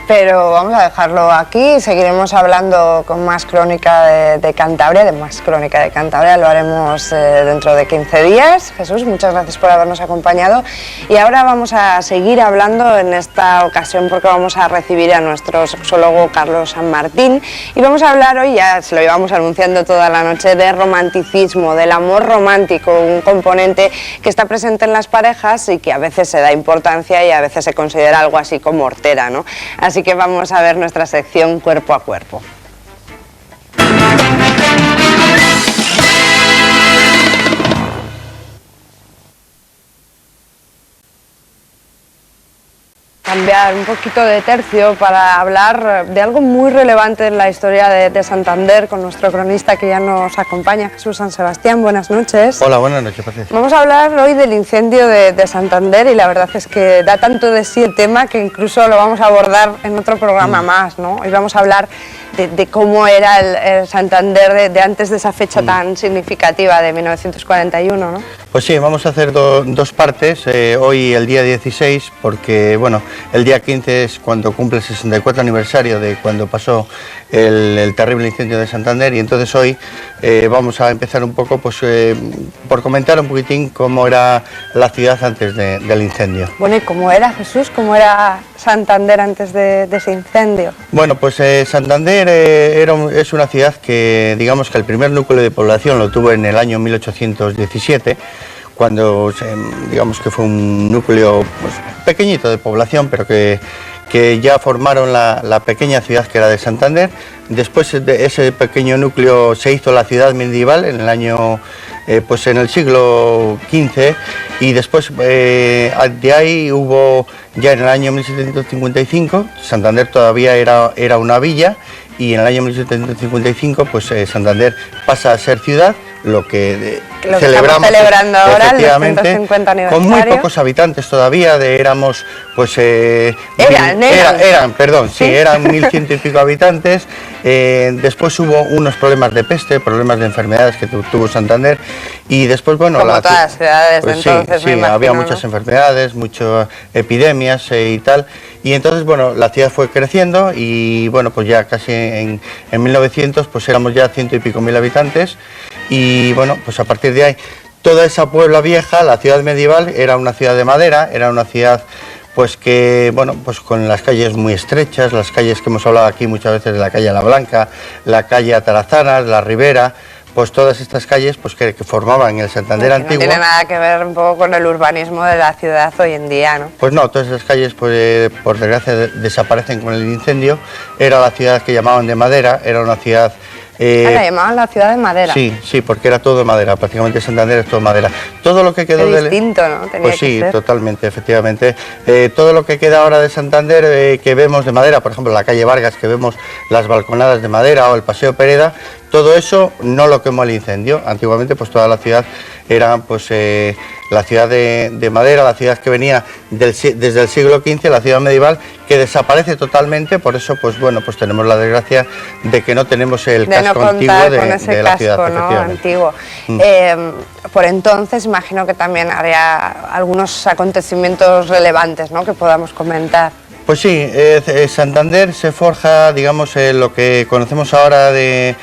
pero vamos a dejarlo aquí. Seguiremos hablando con más crónica de Cantabria, lo haremos dentro de 15 días. Jesús, muchas gracias por habernos acompañado, y ahora vamos a seguir hablando en esta ocasión porque vamos a recibir a nuestro sexólogo Carlos San Martín, y vamos a hablar hoy, ya se lo íbamos anunciando toda la noche, de romanticismo, del amor romántico, un componente que está presente en las parejas y que a veces se da importancia y a veces se considera algo así como hortera, ¿no? Así que vamos a ver nuestra sección Cuerpo a Cuerpo. cambiar un poquito de tercio para hablar de algo muy relevante en la historia de Santander con nuestro cronista que ya nos acompaña, Jesús San Sebastián. Buenas noches. Hola, buenas noches, Patricia. Vamos a hablar hoy del incendio de Santander y la verdad es que da tanto de sí el tema que incluso lo vamos a abordar en otro programa más, ¿no? Hoy vamos a hablar de cómo era el Santander de antes de esa fecha tan significativa de 1941, ¿no? Pues sí, vamos a hacer dos partes, hoy el día 16, porque bueno, el día 15 es cuando cumple el 64 aniversario de cuando pasó el terrible incendio de Santander, y entonces hoy vamos a empezar un poco pues, por comentar un poquitín cómo era la ciudad antes del incendio. Bueno, ¿y cómo era, Jesús? ¿Cómo era Santander antes de ese incendio? Bueno, pues Santander es una ciudad que, digamos que el primer núcleo de población lo tuvo en el año 1817, cuando digamos que fue un núcleo pues, pequeñito de población, pero que ya formaron la pequeña ciudad que era de Santander. Después de ese pequeño núcleo se hizo la ciudad medieval en el año, pues en el siglo XV, y después de ahí hubo, ya en el año 1755, Santander todavía era una villa, y en el año 1755 pues Santander pasa a ser ciudad, lo que celebramos celebrando ahora, el 250 aniversario, con muy pocos habitantes todavía, éramos pues eran 1100 y pico habitantes. Después hubo unos problemas de peste, problemas de enfermedades que tuvo Santander, y después bueno, como todas las ciudades pues de entonces, sí, había muchas enfermedades, muchas epidemias y tal, y entonces bueno, la ciudad fue creciendo, y bueno, pues ya casi en 1900 pues éramos ya 100 y pico mil habitantes, y bueno, pues a partir de ahí toda esa Puebla vieja, la ciudad medieval, era una ciudad de madera, era una ciudad pues que, bueno, pues con las calles muy estrechas, las calles que hemos hablado aquí muchas veces, de la calle La Blanca, la calle Atarazanas, la Ribera, pues todas estas calles pues que formaban el Santander antiguo. No tiene nada que ver un poco con el urbanismo de la ciudad hoy en día, ¿no? Pues no, todas esas calles pues por desgracia desaparecen con el incendio. Era la ciudad que llamaban de madera, era una ciudad... la llamaban la ciudad de madera. Sí, sí, porque era todo de madera, prácticamente Santander es todo madera. Todo lo que quedó de distinto, ¿no? Tenía pues sí, que ser. totalmente, efectivamente. Todo lo que queda ahora de Santander que vemos de madera, por ejemplo la calle Vargas, que vemos las balconadas de madera, o el Paseo Pereda, todo eso no lo quemó el incendio. Antiguamente pues toda la ciudad era pues la ciudad de madera, la ciudad que venía desde el siglo XV, la ciudad medieval, que desaparece totalmente. Por eso pues bueno, pues tenemos la desgracia de que no tenemos el casco antiguo de la ciudad, ¿no? Antiguo. Por entonces imagino que también había algunos acontecimientos relevantes, ¿no?, que podamos comentar. Pues sí, Santander se forja, digamos, lo que conocemos ahora de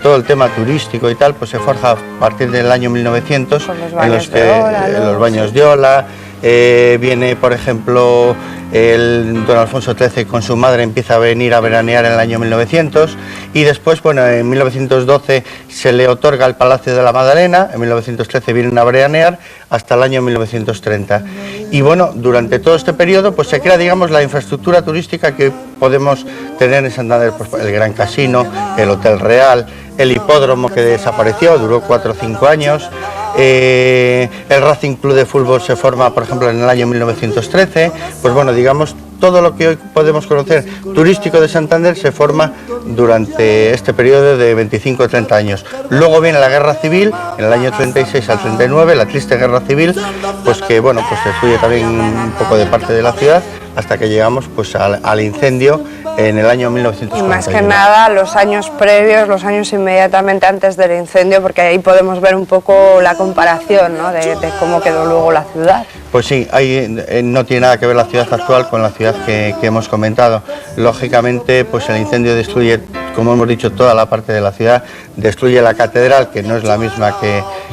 todo el tema turístico y tal, pues se forja a partir del año 1900, en los baños de Ola. Viene, por ejemplo, don Alfonso XIII con su madre empieza a venir a veranear en el año 1900, y después, bueno, en 1912 se le otorga el Palacio de la Magdalena, en 1913 vienen a veranear hasta el año 1930. Y bueno, durante todo este periodo pues se crea, digamos, la infraestructura turística que podemos tener en Santander, pues el Gran Casino, el Hotel Real, el hipódromo que desapareció, duró 4 o 5 años. El Racing Club de Fútbol se forma, por ejemplo, en el año 1913. Pues bueno, digamos, todo lo que hoy podemos conocer turístico de Santander se forma durante este periodo de 25 o 30 años. Luego viene la Guerra Civil, en el año 36 al 39, la triste Guerra Civil, pues que bueno, pues destruye también un poco de parte de la ciudad, hasta que llegamos pues al incendio en el año 1941. Y más que nada los años previos, los años inmediatamente antes del incendio, porque ahí podemos ver un poco la comparación, ¿no?, de cómo quedó luego la ciudad. Pues sí, ahí no tiene nada que ver la ciudad actual con la ciudad que hemos comentado. Lógicamente, pues el incendio destruye, como hemos dicho, toda la parte de la ciudad, destruye la catedral, que no es la misma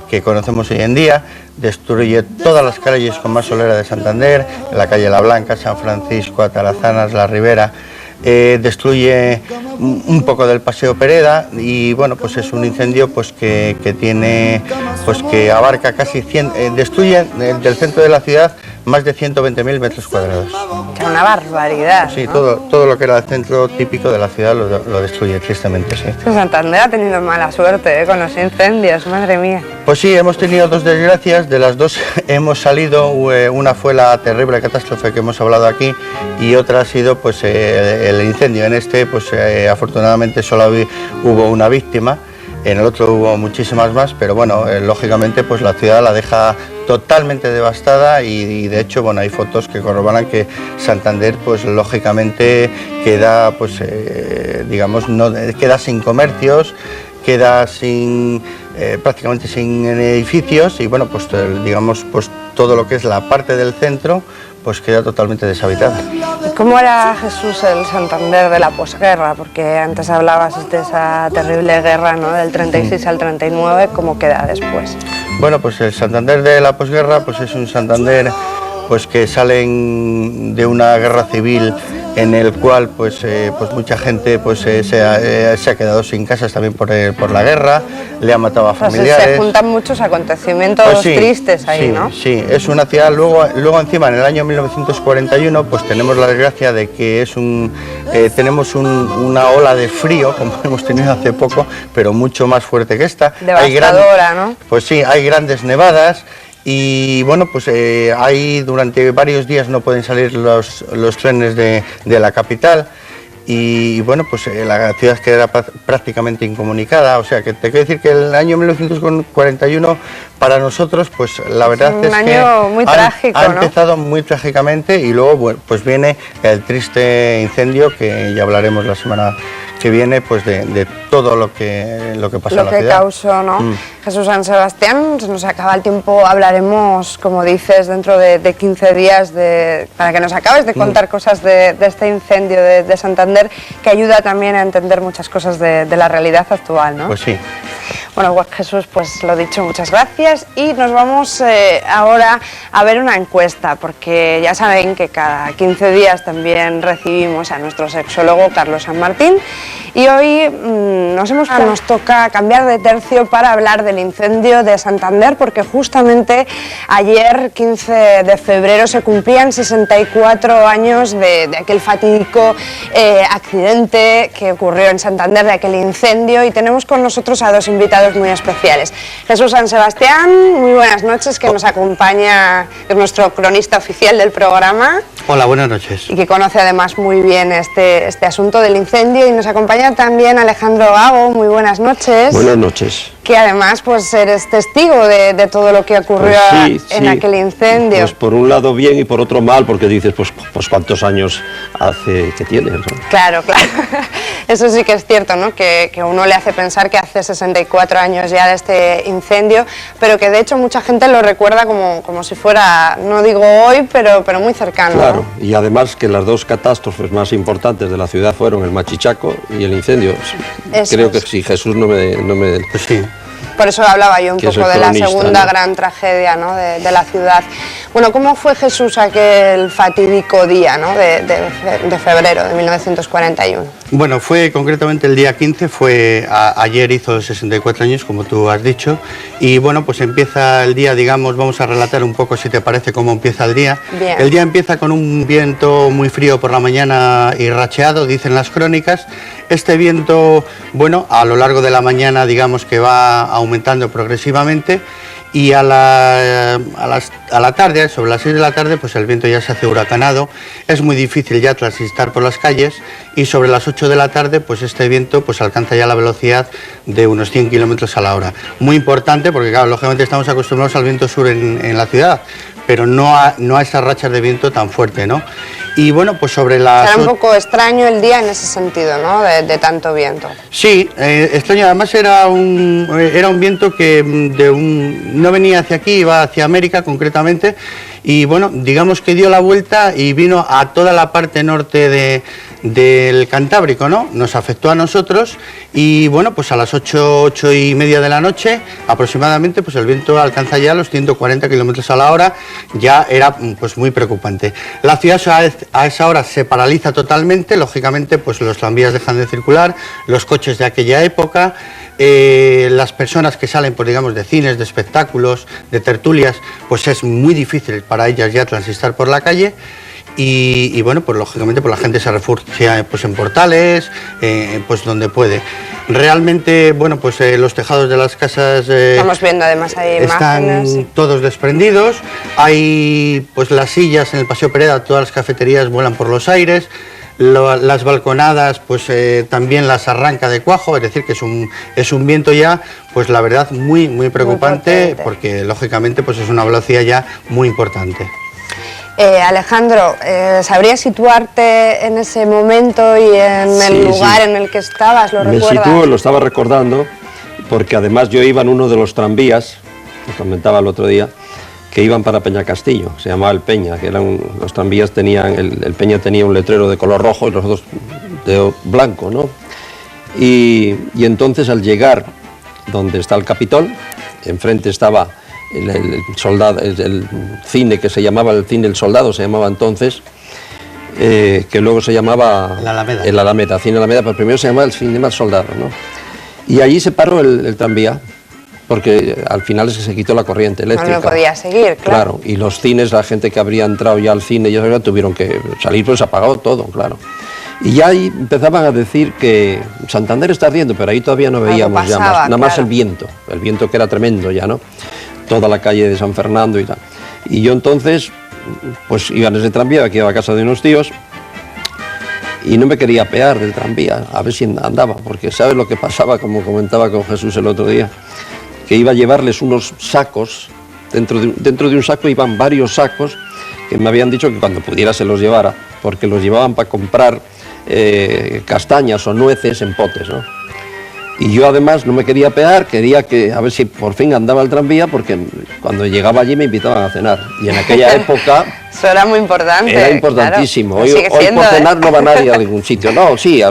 que conocemos hoy en día, destruye todas las calles con más solera de Santander, la calle La Blanca, San Francisco, Atarazanas, la Ribera. Destruye un poco del Paseo Pereda, y bueno, pues es un incendio pues que tiene, pues que abarca casi 100, destruye del centro de la ciudad más de 120.000 metros cuadrados. Que una barbaridad. Sí, ¿no? todo lo que era el centro típico de la ciudad lo destruye, tristemente, sí. Santander ha tenido mala suerte con los incendios, madre mía. Pues sí, hemos tenido dos desgracias, de las dos hemos salido, una fue la terrible catástrofe que hemos hablado aquí y otra ha sido pues el incendio. En este pues afortunadamente solo hubo una víctima, en el otro hubo muchísimas más, pero bueno, lógicamente pues la ciudad la deja totalmente devastada y de hecho bueno, hay fotos que corroboran que Santander pues lógicamente queda pues digamos no queda sin comercios, queda sin prácticamente sin edificios y bueno pues digamos pues todo lo que es la parte del centro pues queda totalmente deshabitada. ¿Y cómo era Jesús el Santander de la posguerra? Porque antes hablabas de esa terrible guerra, ¿no? Del 36 al 39, ¿cómo queda después? Bueno, pues el Santander de la posguerra pues es un Santander pues que salen de una guerra civil en el cual pues mucha gente pues se ha quedado sin casas también por la guerra, le ha matado a familiares. Se juntan muchos acontecimientos pues sí, tristes ahí, sí, ¿no? Sí, es una ciudad, luego encima en el año 1941 pues tenemos la desgracia de que tenemos una ola de frío, como hemos tenido hace poco, pero mucho más fuerte que esta. Devastadora, ¿no? Pues sí, hay grandes nevadas. Y bueno, pues ahí durante varios días no pueden salir los trenes de la capital y bueno, pues la ciudad queda prácticamente incomunicada, o sea que te quiero decir que el año 1941 para nosotros, pues la verdad es que año muy trágico, ha empezado muy trágicamente y luego bueno, pues viene el triste incendio que ya hablaremos la semana que viene pues de todo lo que pasó en la ciudad. Lo que causó, ¿no? Jesús San Sebastián, se nos acaba el tiempo, hablaremos, como dices, dentro de 15 días para que nos acabes de contar cosas de este incendio de Santander, que ayuda también a entender muchas cosas de la realidad actual, ¿no? Pues sí. Bueno, Jesús, pues lo dicho, muchas gracias y nos vamos ahora a ver una encuesta, porque ya saben que cada 15 días también recibimos a nuestro sexólogo Carlos San Martín y hoy nos toca cambiar de tercio para hablar del incendio de Santander, porque justamente ayer, 15 de febrero, se cumplían 64 años de aquel fatídico accidente que ocurrió en Santander, de aquel incendio, y tenemos con nosotros a dos invitados muy especiales. Jesús San Sebastián, muy buenas noches, que nos acompaña, es nuestro cronista oficial del programa. Hola, buenas noches. Y que conoce además muy bien este asunto del incendio, y nos acompaña también Alejandro Gago, muy buenas noches. Buenas noches. Que además pues eres testigo de todo lo que ocurrió en aquel incendio. Pues por un lado bien y por otro mal, porque dices, pues cuántos años hace que tienes, ¿no? Claro, claro. Eso sí que es cierto, ¿no? Que uno le hace pensar que hace 64 años ya de este incendio, pero que de hecho mucha gente lo recuerda como si fuera, no digo hoy, pero muy cercano. Claro, ¿no? Y además que las dos catástrofes más importantes de la ciudad fueron el Machichaco y el incendio. Creo que si Jesús no me pues sí. Por eso hablaba yo un poco de la segunda gran tragedia, ¿no? de la ciudad. Bueno, ¿cómo fue, Jesús, aquel fatídico día, ¿no? de febrero de 1941? Bueno, fue concretamente el día 15, ayer hizo 64 años, como tú has dicho, y bueno, pues empieza el día, digamos, vamos a relatar un poco, si te parece, cómo empieza el día. Bien. El día empieza con un viento muy frío por la mañana y racheado, dicen las crónicas. Este viento, bueno, a lo largo de la mañana, digamos que va aumentando progresivamente, y a la tarde, sobre las 6 de la tarde, pues el viento ya se hace huracanado, es muy difícil ya transitar por las calles, y sobre las 8 de la tarde, pues este viento pues alcanza ya la velocidad de unos 100 kilómetros a la hora. Muy importante porque, claro, lógicamente estamos acostumbrados al viento sur en la ciudad, pero no a esas rachas de viento tan fuerte, ¿no? Y bueno, pues sobre la... Era un poco extraño el día en ese sentido, ¿no? De tanto viento. Sí, extraño. Además era un viento que no venía hacia aquí, iba hacia América concretamente, y bueno, digamos que dio la vuelta y vino a toda la parte norte del Cantábrico, ¿no? Nos afectó a nosotros y bueno, pues a las 8:30 de la noche aproximadamente, pues el viento alcanza ya los 140 kilómetros a la hora, ya era pues muy preocupante. La ciudad a esa hora se paraliza totalmente, lógicamente pues los tranvías dejan de circular, los coches de aquella época, las personas que salen, pues digamos, de cines, de espectáculos, de tertulias, pues es muy difícil para para ellas ya transitar por la calle. Y bueno, pues lógicamente pues la gente se refugia pues en portales, pues donde puede. Realmente, bueno, pues los tejados de las casas estamos viendo además ahí imágenes, están todos desprendidos. Hay pues las sillas en el Paseo Pereda, todas las cafeterías vuelan por los aires. Las balconadas pues también las arranca de cuajo, es decir que es un viento ya, pues la verdad muy preocupante, porque lógicamente pues es una velocidad ya muy importante. Alejandro, ¿sabrías situarte en ese momento y en el lugar en el que estabas? ¿Lo recuerdas? Me sitúo, lo estaba recordando, porque además yo iba en uno de los tranvías, que comentaba el otro día, que iban para Peñacastillo, se llamaba el Peña, que eran los tranvías tenían, el Peña tenía un letrero de color rojo y los otros de blanco, ¿no? Y entonces al llegar donde está el Capitol, enfrente estaba el cine que se llamaba el Cine El Soldado, se llamaba entonces, que luego se llamaba el Alameda, Cine Alameda, pero primero se llamaba el Cine El Soldado, ¿no? Y allí se paró el tranvía, porque al final es que se quitó la corriente eléctrica. No podía seguir, claro. Y los cines, la gente que habría entrado ya al cine, ya tuvieron que salir, pues se apagó todo, claro. Y ya ahí empezaban a decir que Santander está ardiendo, pero ahí todavía no veíamos llamas, nada más el viento que era tremendo ya, ¿no? Toda la calle de San Fernando y tal. Y yo entonces, pues iba en ese tranvía, que iba a casa de unos tíos, y no me quería apear del tranvía, a ver si andaba, porque ¿sabes lo que pasaba? Como comentaba con Jesús el otro día, que iba a llevarles unos sacos, dentro de un saco iban varios sacos, que me habían dicho que cuando pudiera se los llevara, porque los llevaban para comprar castañas o nueces en potes, ¿no? Y yo además no me quería apear, quería que a ver si por fin andaba el tranvía, porque cuando llegaba allí me invitaban a cenar. Y en aquella época... Eso era muy importante. Era importantísimo. Claro. Hoy por cenar no va nadie a ningún sitio. No, sí,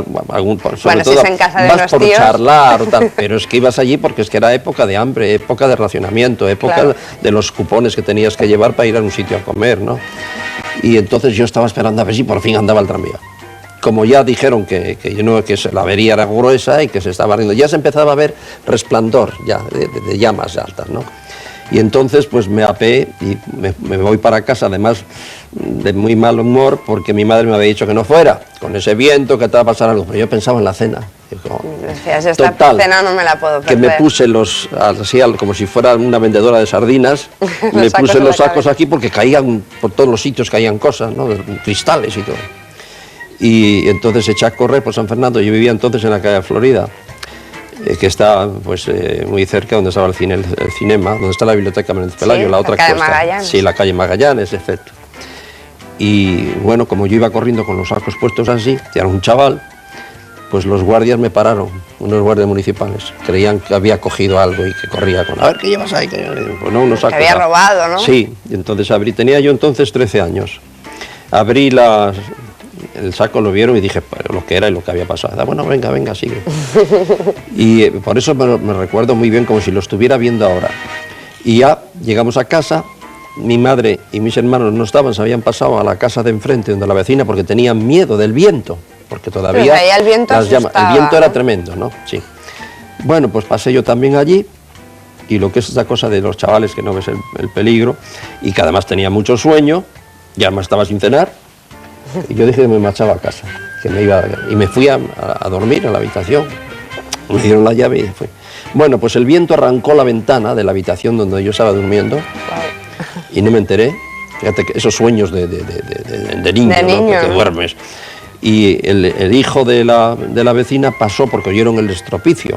sobre todo si en casa de vas por tíos. charlar o tal. Pero es que ibas allí porque es que era época de hambre, época de racionamiento, época de los cupones que tenías que llevar para ir a un sitio a comer, ¿no? Y entonces yo estaba esperando a ver si por fin andaba el tranvía. Como ya dijeron que la avería era gruesa y que se estaba ardiendo, ya se empezaba a ver resplandor ya de llamas altas, ¿no? Y entonces pues me apeé y me voy para casa, además de muy mal humor, porque mi madre me había dicho que no fuera, con ese viento que te va a pasar algo, pero yo pensaba en la cena. Digo, decías, esta cena no me la puedo perder. Que me puse así como si fuera una vendedora de sardinas, me puse los sacos aquí porque caían, por todos los sitios caían cosas, ¿no? Cristales y todo. Y entonces eché a correr por San Fernando. Yo vivía entonces en la calle Florida, que está pues muy cerca donde estaba el cinema, donde está la biblioteca Menéndez Pelayo, la otra cuesta. Sí, la calle Magallanes, efecto. Y bueno, como yo iba corriendo con los sacos puestos así, era un chaval, pues los guardias me pararon, unos guardias municipales. Creían que había cogido algo y que corría con, a ver, ¿qué llevas ahí? Pues no, unos sacos. Que había robado, ¿no? Sí, y entonces tenía yo entonces 13 años. Abrí el saco, lo vieron y dije, pero lo que era y lo que había pasado. Bueno, venga, sigue. Y por eso me recuerdo muy bien, como si lo estuviera viendo ahora. Y ya llegamos a casa, mi madre y mis hermanos no estaban, se habían pasado a la casa de enfrente, donde la vecina, porque tenían miedo del viento, porque todavía pues ahí el viento asustaba, el viento era tremendo, ¿no? Sí. Bueno, pues pasé yo también allí, y lo que es esa cosa de los chavales que no ves el peligro, y que además tenía mucho sueño, ya me estaba sin cenar, y yo dije que me marchaba a casa, que me iba, y me fui a dormir a la habitación. Me dieron la llave y fui. Bueno, pues el viento arrancó la ventana de la habitación donde yo estaba durmiendo y no me enteré. Fíjate que esos sueños de niño, ¿no? Que duermes. Y el hijo de la vecina pasó porque oyeron el estropicio.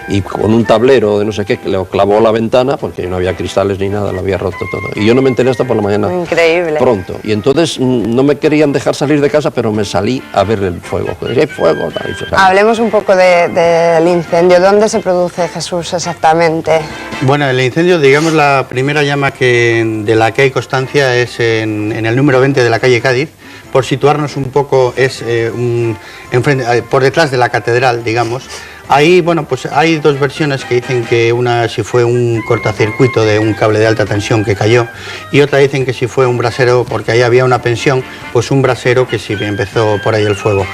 Y con un tablero de no sé qué, le clavó la ventana, porque no había cristales ni nada, lo había roto todo. Y yo no me enteré hasta por la mañana. Increíble. Pronto. Y entonces no me querían dejar salir de casa, pero me salí a ver el fuego. Hay fuego. Hablemos un poco del incendio. ¿Dónde se produce, Jesús, exactamente? Bueno, el incendio, digamos, la primera llama de la que hay constancia es en el número 20 de la calle Cádiz. Por situarnos un poco, es por detrás de la catedral, digamos. Ahí, bueno, pues hay dos versiones que dicen que una si fue un cortocircuito de un cable de alta tensión que cayó y otra dicen que si fue un brasero, porque ahí había una pensión, pues un brasero que sí empezó por ahí el fuego.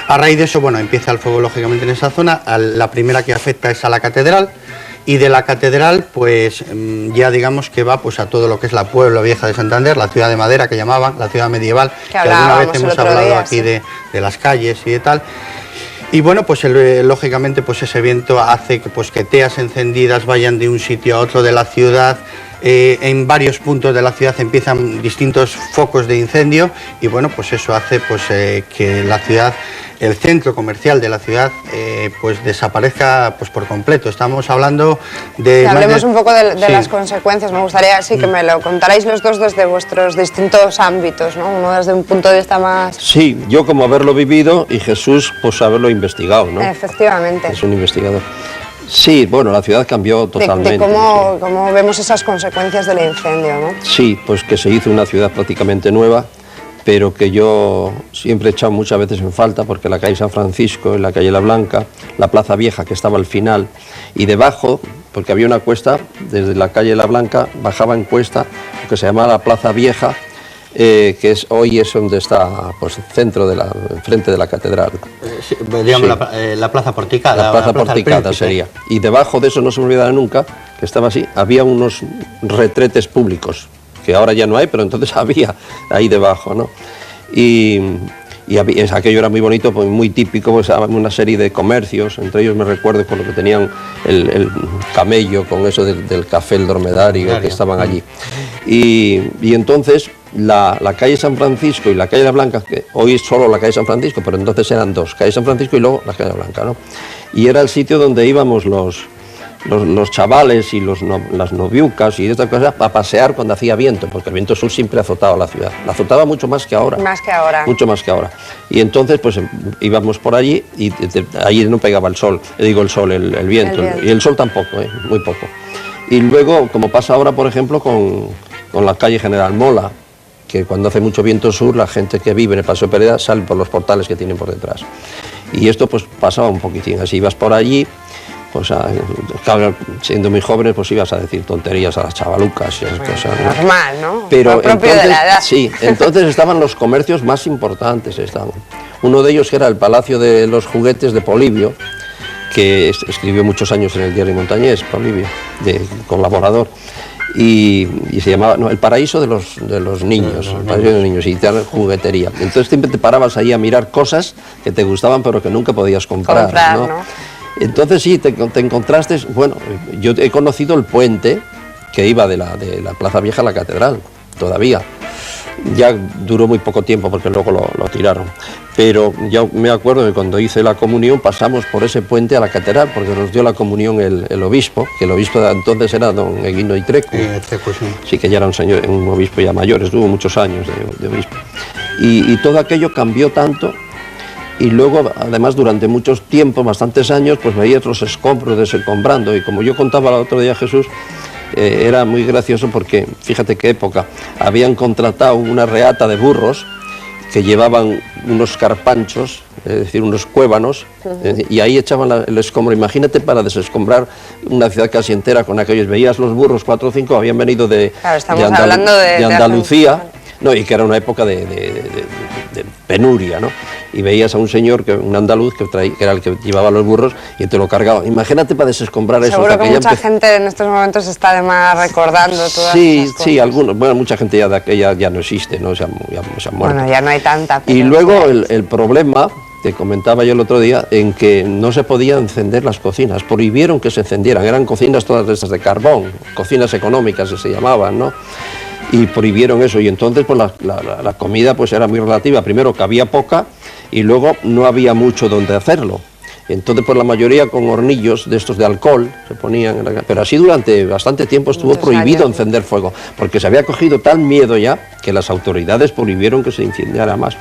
A raíz de eso, bueno, empieza el fuego lógicamente en esa zona, la primera que afecta es a la catedral Y de la catedral, pues ya digamos que va pues a todo lo que es la Puebla Vieja de Santander, la ciudad de madera que llamaban, la ciudad medieval, que alguna vez hemos hablado aquí sí. de las calles y de tal. Y bueno, pues lógicamente pues ese viento hace que, pues, que teas encendidas vayan de un sitio a otro de la ciudad. En varios puntos de la ciudad empiezan distintos focos de incendio y bueno, pues eso hace pues que la ciudad, el centro comercial de la ciudad pues desaparezca pues por completo. Estamos hablando de... Hablemos un poco de las consecuencias. Me gustaría así que me lo contarais los dos desde vuestros distintos ámbitos, ¿no? Uno desde un punto de vista más... Sí, yo como haberlo vivido y Jesús pues haberlo investigado, ¿no? Efectivamente. Es un investigador. Sí, bueno, la ciudad cambió totalmente. De cómo vemos esas consecuencias del incendio, ¿no? Sí, pues que se hizo una ciudad prácticamente nueva, pero que yo siempre he echado muchas veces en falta, porque la calle San Francisco, en la calle La Blanca, la Plaza Vieja que estaba al final, y debajo, porque había una cuesta, desde la calle La Blanca bajaba en cuesta, que se llamaba la Plaza Vieja, que hoy es donde está pues el centro de frente de la catedral. Sí, digamos sí. La plaza porticada. La plaza porticada sería. Y debajo de eso, no se me olvidará nunca, que estaba así, había unos retretes públicos, que ahora ya no hay, pero entonces había ahí debajo, ¿no? Y aquello era muy bonito, pues muy típico, pues había una serie de comercios, entre ellos me recuerdo con lo que tenían el camello, con eso del café, el dromedario, que estaban allí. Y entonces la calle San Francisco y la calle La Blanca, que hoy es solo la calle San Francisco, pero entonces eran dos, calle San Francisco y luego la calle La Blanca, ¿no? Y era el sitio donde íbamos los chavales y las noviucas y estas cosas a pasear cuando hacía viento, porque el viento sur siempre azotaba la ciudad, la azotaba mucho más que ahora. Más que ahora. Mucho más que ahora. Y entonces pues íbamos por allí y allí no pegaba el sol, el viento. Y el sol tampoco, muy poco. Y luego, como pasa ahora, por ejemplo, con la calle General Mola, que cuando hace mucho viento sur, la gente que vive en el Paseo Pereda sale por los portales que tienen por detrás. Y esto pues pasaba un poquitín, así ibas por allí, pues siendo muy jóvenes, pues ibas a decir tonterías a las chavalucas y esas cosas, ¿no? Normal, ¿no? Pero propio entonces, de la edad. Sí, entonces estaban los comercios más importantes. Uno de ellos era el Palacio de los Juguetes de Polibio, que escribió muchos años en el diario Montañés, Polibio, colaborador. Y se llamaba El Paraíso de los Niños, el Paraíso de los Niños, y te juguetería. Entonces siempre te parabas ahí a mirar cosas que te gustaban pero que nunca podías comprar, ¿no? Entonces sí, te encontraste, bueno, yo he conocido el puente que iba de la Plaza Vieja a la Catedral, todavía. Ya duró muy poco tiempo porque luego lo tiraron. Pero ya me acuerdo que cuando hice la comunión pasamos por ese puente a la catedral porque nos dio la comunión el obispo, que el obispo de entonces era don Eguino Itrecu. Sí, que ya era un obispo ya mayor, estuvo muchos años de obispo. Y todo aquello cambió tanto. Y luego, además, durante muchos tiempos, bastantes años, pues veías los escombros desencombrando. Y como yo contaba el otro día a Jesús, era muy gracioso porque, fíjate qué época, habían contratado una reata de burros que llevaban unos carpanchos, es decir, unos cuévanos, y ahí echaban el escombro. Imagínate para desescombrar una ciudad casi entera con aquellos. Veías los burros, 4 o 5, habían venido de Andalucía. No, y que era una época de penuria, ¿no? Y veías a un señor, un andaluz, que era el que llevaba los burros y te lo cargaba. Imagínate para desescombrar eso. Seguro que mucha gente en estos momentos está además recordando todas esas cosas. Sí, algunos. Bueno, mucha gente ya de aquella ya no existe, ¿no? Se han muerto. Bueno, ya no hay tanta. Y luego el problema, te comentaba yo el otro día, en que no se podían encender las cocinas. Prohibieron que se encendieran. Eran cocinas todas estas de carbón, cocinas económicas que se llamaban, ¿no? Y prohibieron eso, y entonces pues la comida pues era muy relativa. Primero que había poca y luego no había mucho donde hacerlo. Entonces pues la mayoría con hornillos de estos de alcohol se ponían, pero así durante bastante tiempo estuvo prohibido encender fuego, porque se había cogido tal miedo ya que las autoridades prohibieron que se incendiara más.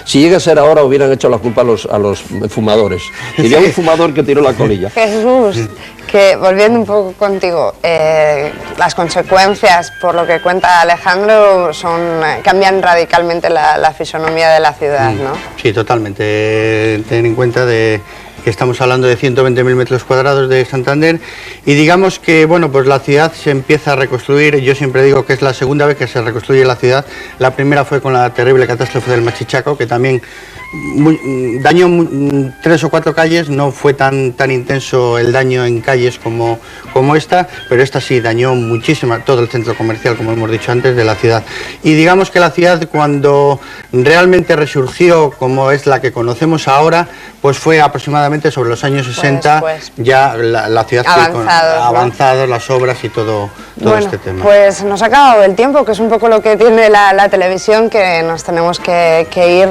Si llega a ser ahora hubieran hecho la culpa a los fumadores. Sería un fumador que tiró la colilla. Jesús, que volviendo un poco contigo, las consecuencias, por lo que cuenta Alejandro, cambian radicalmente la fisonomía de la ciudad, ¿no? Sí, totalmente. Ten en cuenta que estamos hablando de 120.000 metros cuadrados de Santander y digamos que, bueno, pues la ciudad se empieza a reconstruir. Yo siempre digo que es la segunda vez que se reconstruye la ciudad. La primera fue con la terrible catástrofe del Machichaco, que también dañó 3 o 4 calles, no fue tan intenso el daño en calles como esta, pero esta sí dañó muchísimo todo el centro comercial, como hemos dicho antes, de la ciudad. Y digamos que la ciudad, cuando realmente resurgió como es la que conocemos ahora, pues fue aproximadamente sobre los años 60, ya la ciudad avanzado, las obras y todo este tema. Pues nos ha acabado el tiempo, que es un poco lo que tiene la televisión, que nos tenemos que ir,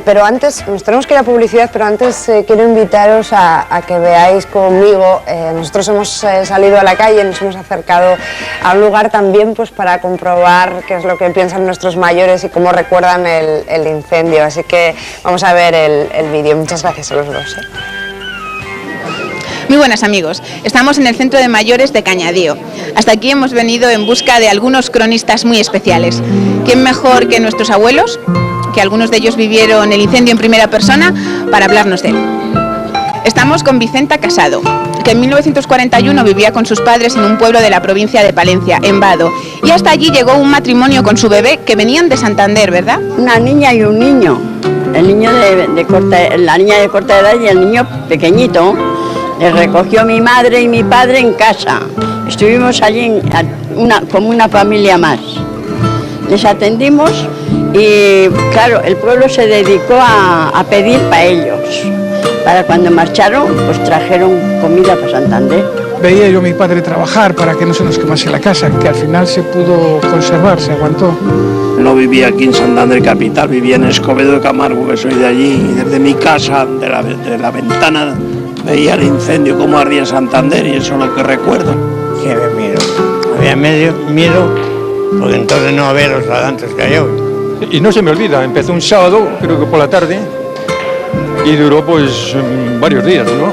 pero antes, nos tenemos que ir a publicidad, pero antes quiero invitaros a que veáis conmigo. Nosotros hemos salido a la calle, nos hemos acercado a un lugar también pues para comprobar qué es lo que piensan nuestros mayores y cómo recuerdan el incendio, así que vamos a ver el vídeo. Muchas gracias a los dos. Muy buenas amigos, estamos en el centro de mayores de Cañadío. Hasta aquí hemos venido en busca de algunos cronistas muy especiales. ¿Quién mejor que nuestros abuelos, que algunos de ellos vivieron el incendio en primera persona, para hablarnos de él? Estamos con Vicenta Casado, que en 1941 vivía con sus padres en un pueblo de la provincia de Palencia, en Vado, y hasta allí llegó un matrimonio con su bebé que venían de Santander, ¿verdad? Una niña y un niño, la niña de corta edad y el niño pequeñito. Les recogió mi madre y mi padre en casa. Estuvimos allí como una familia más. Les atendimos y, claro, el pueblo se dedicó a pedir para ellos. Para cuando marcharon, pues trajeron comida para Santander. Veía yo a mi padre trabajar para que no se nos quemase la casa, que al final se pudo conservar, se aguantó. No vivía aquí en Santander capital, vivía en Escobedo de Camargo, que soy de allí, y desde mi casa, de la ventana, veía el incendio, cómo ardía Santander, y eso es lo que recuerdo. Sí, había miedo. Había miedo, porque entonces no había los radantes que hay hoy. Y no se me olvida, empezó un sábado, creo que por la tarde, y duró pues varios días, ¿no?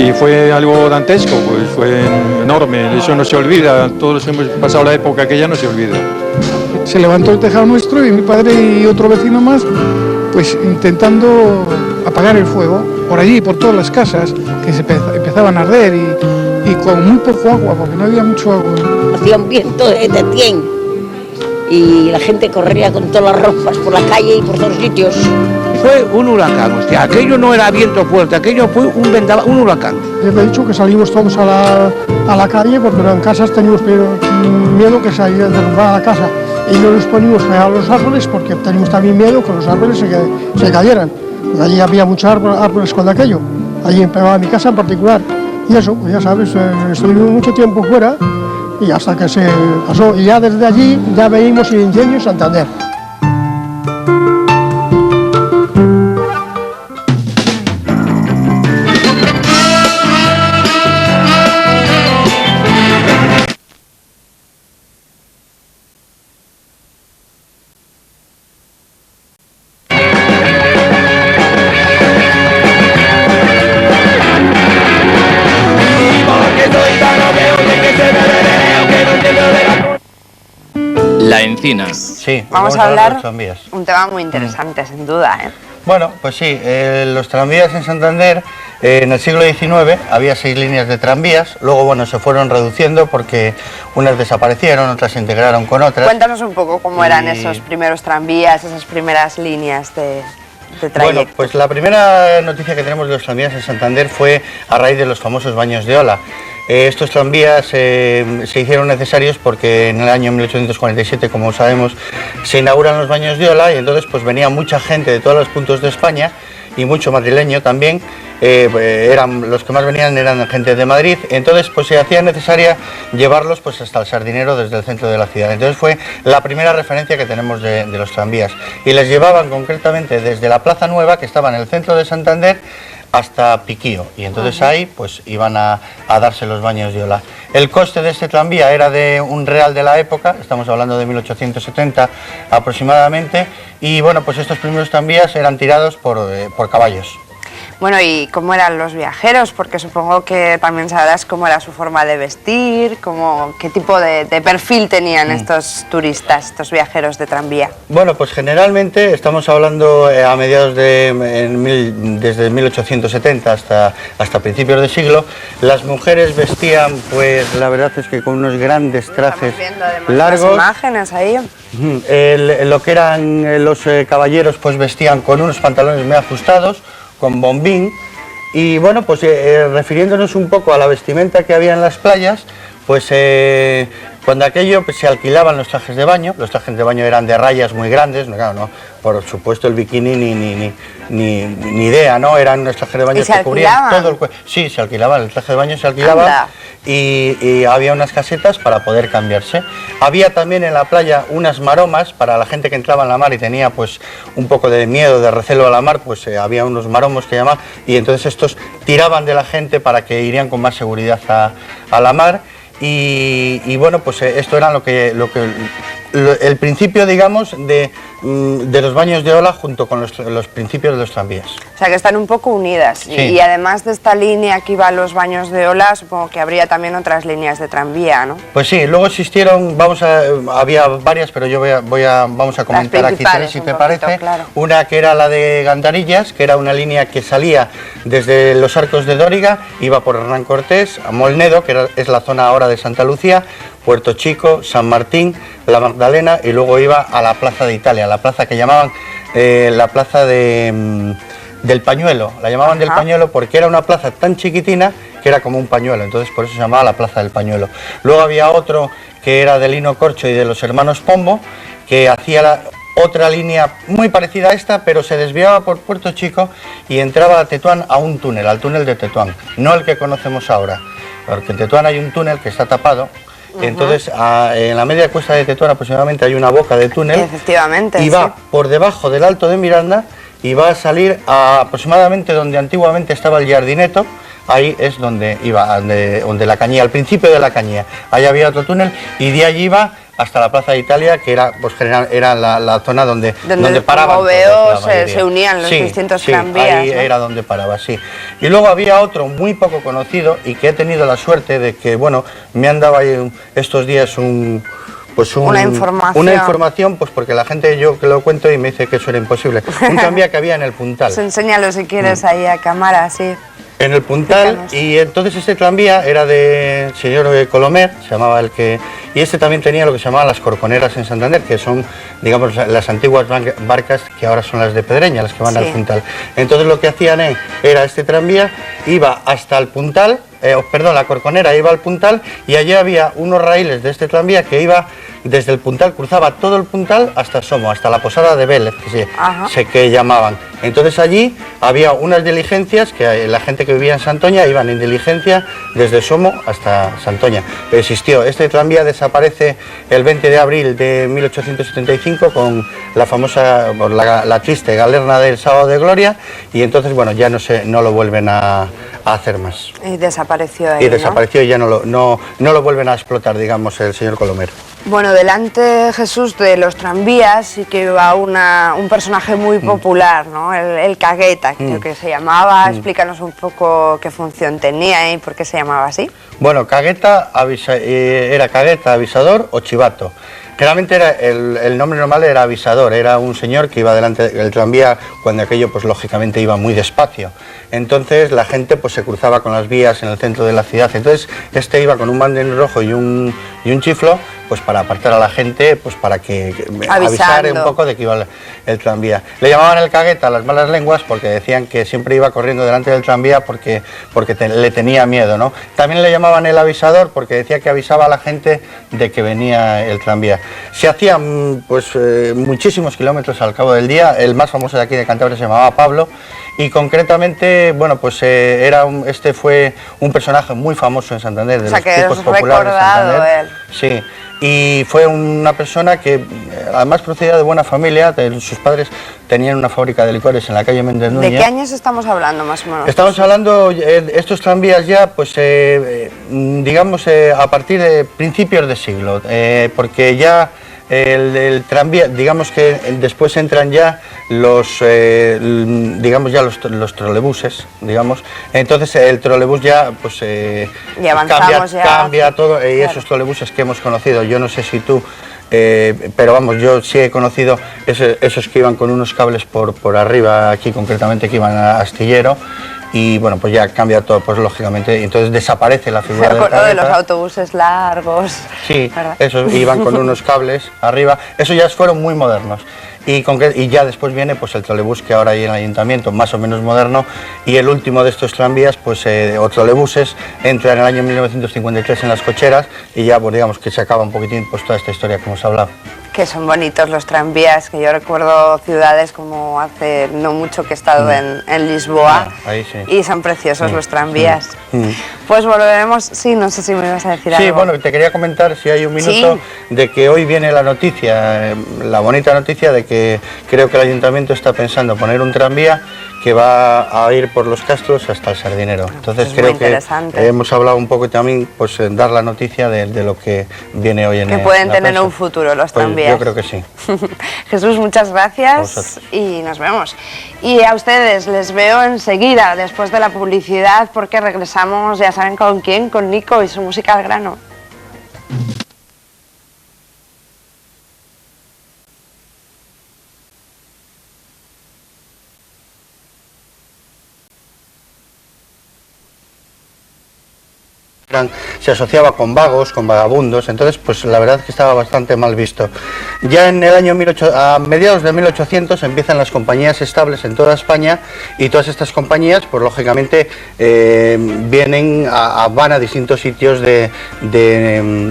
Y fue algo dantesco, pues fue enorme, eso no se olvida, todos hemos pasado la época que ya no se olvida. Se levantó el tejado nuestro y mi padre y otro vecino más, pues intentando apagar el fuego, por allí, por todas las casas, que se empezaban a arder y con muy poco agua, porque no había mucho agua. Hacía un viento de tien y la gente corría con todas las ropas por la calle y por todos sitios. Fue un huracán, hostia, aquello no era viento fuerte, aquello fue un huracán. Les he dicho que salimos todos a la calle porque en casas teníamos miedo que se derrumbara la casa y no nos poníamos a los árboles porque teníamos también miedo que los árboles se cayeran. Porque allí había muchos árboles con aquello, allí pegaba mi casa en particular. Y eso, pues ya sabes, estuvimos mucho tiempo fuera y hasta que se pasó. Y ya desde allí ya veíamos el incendio en Santander. La Encina. Sí, vamos a hablar de tranvías. Un tema muy interesante, sin duda, ¿eh? Bueno, pues sí, los tranvías en Santander, en el siglo XIX había 6 líneas de tranvías, luego bueno, se fueron reduciendo porque unas desaparecieron, otras se integraron con otras. Cuéntanos un poco cómo eran esos primeros tranvías, esas primeras líneas de trayecto. Bueno, pues la primera noticia que tenemos de los tranvías en Santander fue a raíz de los famosos baños de ola. Estos tranvías se hicieron necesarios porque en el año 1847, como sabemos, se inauguran los baños de ola y entonces pues venía mucha gente de todos los puntos de España y mucho madrileño también. Los que más venían eran gente de Madrid, entonces pues se hacía necesaria llevarlos pues hasta el Sardinero desde el centro de la ciudad. Entonces fue la primera referencia que tenemos de los tranvías y les llevaban concretamente desde la Plaza Nueva, que estaba en el centro de Santander, hasta Piquío, y entonces ahí pues iban a darse los baños de ola. El coste de este tranvía era de £1 de la época, estamos hablando de 1870 aproximadamente, y bueno, pues estos primeros tranvías eran tirados por caballos. Bueno, ¿y cómo eran los viajeros? Porque supongo que también sabrás cómo era su forma de vestir, qué tipo de perfil tenían estos turistas, estos viajeros de tranvía. Bueno, pues generalmente estamos hablando a mediados desde 1870 hasta principios de siglo. Las mujeres vestían, pues la verdad es que con unos grandes trajes largos. Las imágenes ahí. Lo que eran los caballeros, pues vestían con unos pantalones muy ajustados, con bombín, y bueno, pues refiriéndonos un poco a la vestimenta que había en las playas, pues cuando aquello pues, se alquilaban los trajes de baño eran de rayas muy grandes, claro, no, por supuesto el bikini ni idea, ¿no? Eran unos trajes de baño que cubrían todo el cuerpo. Sí, se alquilaban, el traje de baño se alquilaba y había unas casetas para poder cambiarse. Había también en la playa unas maromas para la gente que entraba en la mar y tenía pues un poco de miedo, de recelo a la mar, pues había unos maromos que llamaban, y entonces estos tiraban de la gente para que irían con más seguridad a la mar. Y bueno, pues esto era el principio, digamos, de los baños de ola junto con los principios de los tranvías. O sea, que están un poco unidas. Sí. Y además de esta línea que iba a los baños de ola, supongo que habría también otras líneas de tranvía, ¿no? Pues sí, luego existieron, había varias, pero yo vamos a comentar aquí tres, si te parece. Claro. Una que era la de Gandarillas, que era una línea que salía desde los Arcos de Dóriga, iba por Hernán Cortés, a Molnedo, que es la zona ahora de Santa Lucía, Puerto Chico, San Martín, la Magdalena, y luego iba a la Plaza de Italia, la plaza que llamaban la Plaza del Pañuelo. La llamaban del Pañuelo porque era una plaza tan chiquitina que era como un pañuelo, entonces por eso se llamaba la Plaza del Pañuelo. Luego había otro que era de Lino Corcho y de los hermanos Pombo, que hacía otra línea muy parecida a esta, pero se desviaba por Puerto Chico y entraba a Tetuán a un túnel, al túnel de Tetuán, no el que conocemos ahora, porque en Tetuán hay un túnel que está tapado. Entonces, en la media cuesta de Tetuán aproximadamente hay una boca de túnel. Efectivamente. Y va por debajo del Alto de Miranda y va a salir aproximadamente donde antiguamente estaba el Jardineto. Ahí es donde iba, donde la Cañía, al principio de la Cañía. Ahí había otro túnel y de allí iba hasta la Plaza de Italia, que era, pues, era la zona donde paraban. Como veo, se unían los distintos tranvías. Ahí era donde paraba, sí. Y luego había otro muy poco conocido y que he tenido la suerte de que, bueno, me han dado ahí estos días una información, pues porque la gente, yo que lo cuento y me dice que eso era imposible. Un tranvía que había en el Puntal. Pues enséñalo si quieres ahí a cámara, sí. En el Puntal, y entonces este tranvía era del señor Colomer, se llamaba el que... Y este también tenía lo que se llamaban las corconeras en Santander, que son, digamos, las antiguas barcas que ahora son las de Pedreña, las que van al Puntal. Entonces lo que hacían era este tranvía, iba hasta el Puntal, la corconera iba al Puntal, y allí había unos raíles de este tranvía que iba desde el Puntal, cruzaba todo el Puntal hasta Somo, hasta la Posada de Vélez, que llamaban. Entonces allí había unas diligencias que la gente que vivía en Santoña iban en diligencia desde Somo hasta Santoña. Existió, este tranvía desaparece el 20 de abril de 1875 con la famosa, la triste galerna del Sábado de Gloria, y entonces, bueno, ya no lo vuelven a hacer más. Y desapareció ahí, y desapareció, ¿no? Y ya no lo vuelven a explotar, digamos, el señor Colomer. Bueno, delante, Jesús, de los tranvías sí que iba un personaje muy popular, ¿no? El Cagueta, creo que se llamaba. Explícanos un poco qué función tenía y por qué se llamaba así. Bueno, Cagueta era Cagueta, avisador o chivato. Generalmente el nombre normal era avisador, era un señor que iba delante del tranvía cuando aquello, pues lógicamente iba muy despacio. Entonces la gente pues se cruzaba con las vías en el centro de la ciudad. Entonces este iba con un bandín rojo y un chiflo, pues para apartar a la gente, pues para que avisara un poco de que iba el tranvía. Le llamaban el Cagueta a las malas lenguas porque decían que siempre iba corriendo delante del tranvía porque le tenía miedo, ¿no? También le llamaban el avisador porque decía que avisaba a la gente de que venía el tranvía. Se hacían pues muchísimos kilómetros al cabo del día. El más famoso de aquí de Cantabria se llamaba Pablo, y concretamente, bueno, pues este fue un personaje muy famoso en Santander, de los tipos populares de Santander. Sí. Y fue una persona que además procedía de buena familia. Sus padres tenían una fábrica de licores en la calle Méndez Núñez. ¿De qué años estamos hablando más o menos? Estamos hablando, estos tranvías ya, pues digamos a partir de principios de siglo, porque ya el tranvía, digamos que después entran ya los trolebuses, digamos. Entonces el trolebús ya pues y avanzamos cambia todo, y claro, esos trolebuses que hemos conocido, yo no sé si tú, pero vamos, yo sí he conocido esos que iban con unos cables por arriba, aquí concretamente, que iban a Astillero. Y bueno, pues ya cambia todo, pues lógicamente, y entonces desaparece la figura del cabeza. De los autobuses largos. Sí, esos iban con unos cables arriba, esos ya fueron muy modernos. Y ya después viene pues el trolebús que ahora hay en el ayuntamiento, más o menos moderno, y el último de estos tranvías, pues o trolebuses, entra en el año 1953 en las cocheras, y ya pues digamos que se acaba un poquitín pues toda esta historia que hemos hablado. Que son bonitos los tranvías, que yo recuerdo ciudades como hace no mucho que he estado en Lisboa, ahí sí, y son preciosos los tranvías. Pues volveremos, sí, no sé si me ibas a decir algo. Sí, bueno, te quería comentar, si hay un minuto, de que hoy viene la noticia, la bonita noticia de que creo que el ayuntamiento está pensando poner un tranvía que va a ir por los Castros hasta el Sardinero. Entonces creo que hemos hablado un poco también, pues dar la noticia de lo que viene hoy en el. Que pueden tener un futuro los tranvías. Yo creo que sí. Jesús, muchas gracias y nos vemos. Y a ustedes les veo enseguida, después de la publicidad, porque regresamos, ya saben con quién, con Nico y su música al grano. Se asociaba con vagos, con vagabundos, entonces pues la verdad es que estaba bastante mal visto. Ya en el año a mediados de 1800 empiezan las compañías estables en toda España, y todas estas compañías pues lógicamente van a distintos sitios de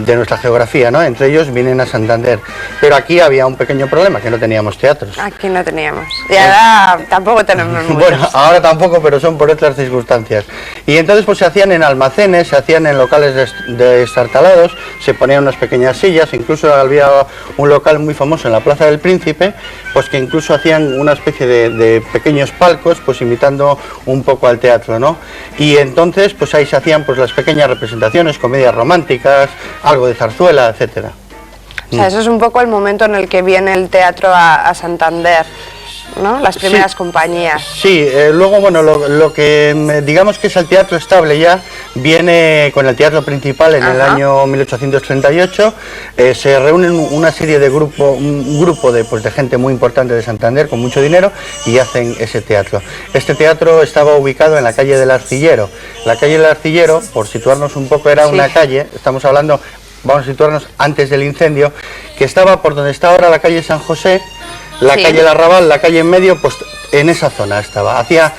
nuestra geografía, ¿no? Entre ellos vienen a Santander, pero aquí había un pequeño problema, que no teníamos teatros. Aquí no teníamos, y ahora tampoco tenemos muchos. Bueno, ahora tampoco, pero son por otras circunstancias. Y entonces pues se hacían en almacenes, se hacían en locales destartalados, se ponían unas pequeñas sillas, incluso había un local muy famoso en la Plaza del Príncipe, pues que incluso hacían una especie de pequeños palcos, pues imitando un poco al teatro, ¿no? Y entonces pues ahí se hacían pues las pequeñas representaciones, comedias románticas, algo de zarzuela, etcétera. O sea, eso es un poco el momento en el que viene el teatro a Santander, ¿no? Las primeras compañías. Sí, luego bueno, lo que digamos que es el teatro estable ya, viene con el teatro principal en el año 1838, se reúnen una serie de un grupo de gente muy importante de Santander, con mucho dinero, y hacen ese teatro. Este teatro estaba ubicado en la calle del Arcillero. La calle del Arcillero, por situarnos un poco, era una calle, estamos hablando, vamos a situarnos antes del incendio, que estaba por donde está ahora la calle San José, la calle del Arrabal, la calle en medio, pues en esa zona estaba. Hacía,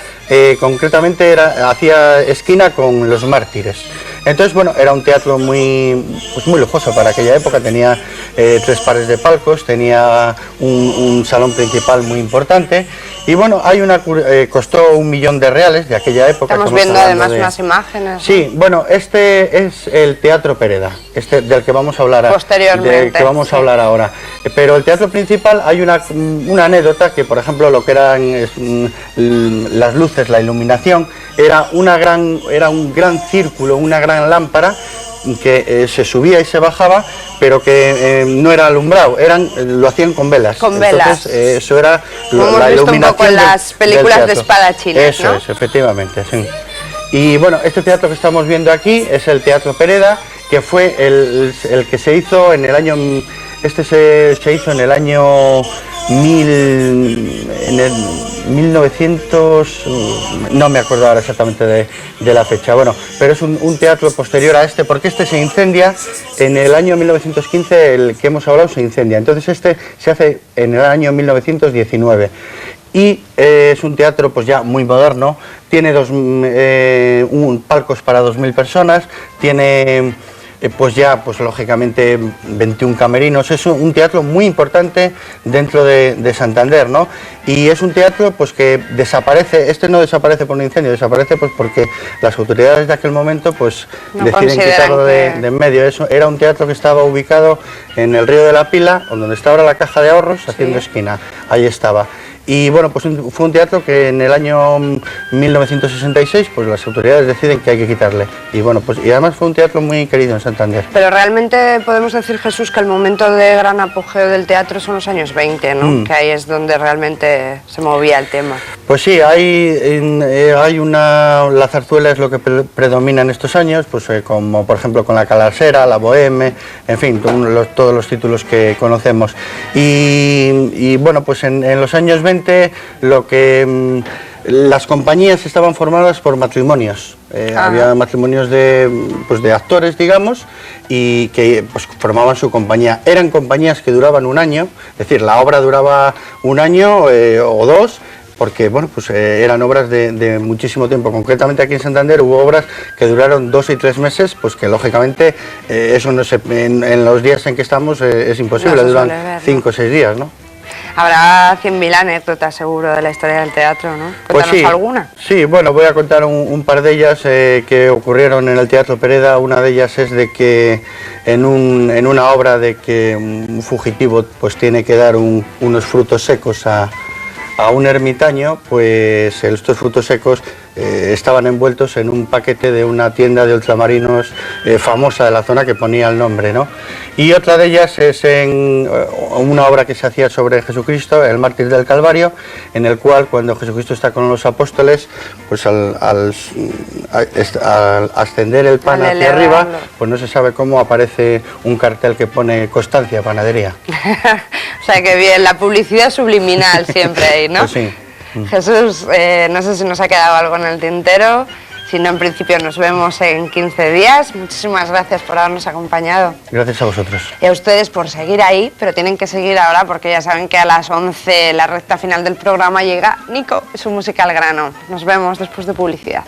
concretamente, hacía esquina con los Mártires. Entonces, bueno, era un teatro muy lujoso para aquella época. Tenía 3 pares de palcos, tenía un salón principal muy importante. Y bueno, costó 1 millón de reales de aquella época. Estamos viendo además unas imágenes. Sí, bueno, este es el Teatro Pereda, del que vamos a hablar posteriormente, del que vamos a hablar ahora. Pero el teatro principal, hay una anécdota que, por ejemplo, lo que eran las luces, la iluminación, era un gran círculo, una gran lámpara que se subía y se bajaba, pero que no era alumbrado, lo hacían con velas. Con velas. Entonces, eso era la iluminación. Un poco en las películas de espadachines, eso, ¿no? Es, efectivamente, sí. Y bueno, este teatro que estamos viendo aquí es el Teatro Pereda, que fue el que se hizo en el año. Se hizo en el año 1900, no me acuerdo ahora exactamente de la fecha, bueno, pero es un teatro posterior a este, porque este se incendia en el año 1915, el que hemos hablado se incendia, entonces este se hace en el año 1919. Y es un teatro pues ya muy moderno, tiene palcos para 2000 personas, tiene lógicamente 21 camerinos. Es un teatro muy importante dentro de Santander, ¿no? Y es un teatro pues que desaparece, no desaparece por un incendio, desaparece pues porque las autoridades de aquel momento pues deciden quitarlo de en medio. Eso era un teatro que estaba ubicado en el Río de la Pila, donde está ahora la Caja de Ahorros, haciendo esquina, ahí estaba. Y bueno, pues fue un teatro que en el año 1966 pues las autoridades deciden que hay que quitarle. Y bueno, pues y además fue un teatro muy querido en Santander. Pero realmente podemos decir, Jesús, que el momento de gran apogeo del teatro son los años 20, ¿no? Que ahí es donde realmente se movía el tema. Pues sí, la zarzuela es lo que predomina en estos años, pues como por ejemplo con la Calasera, la Boheme, en fin, todos los títulos que conocemos. Y bueno, pues en los años 20 las compañías estaban formadas por matrimonios. Había matrimonios de actores, digamos, y que pues formaban su compañía. Eran compañías que duraban un año, es decir, la obra duraba un año o dos, porque bueno, pues eran obras de muchísimo tiempo. Concretamente aquí en Santander hubo obras que duraron 2 y 3 meses, pues que lógicamente eso no en los días en que estamos es imposible, no duran 5 o 6 días, ¿no? Habrá 100.000 anécdotas seguro de la historia del teatro, ¿no? Cuéntanos pues sí, alguna. Sí, bueno, voy a contar un par de ellas que ocurrieron en el Teatro Pereda. Una de ellas es de que en una obra de que un fugitivo pues tiene que dar unos frutos secos a un ermitaño, pues estos frutos secos estaban envueltos en un paquete de una tienda de ultramarinos famosa de la zona que ponía el nombre, ¿no? Y otra de ellas es en una obra que se hacía sobre Jesucristo, el Mártir del Calvario, en el cual cuando Jesucristo está con los apóstoles, pues al ascender el pan hacia arriba, pues no se sabe cómo aparece un cartel que pone Constancia Panadería. O sea, que bien, la publicidad subliminal siempre ahí, ¿no? Pues sí. Jesús, no sé si nos ha quedado algo en el tintero, si no, en principio nos vemos en 15 días. Muchísimas gracias por habernos acompañado. Gracias a vosotros. Y a ustedes por seguir ahí, pero tienen que seguir ahora porque ya saben que a las 11, la recta final del programa, llega Nico y su música al grano. Nos vemos después de publicidad.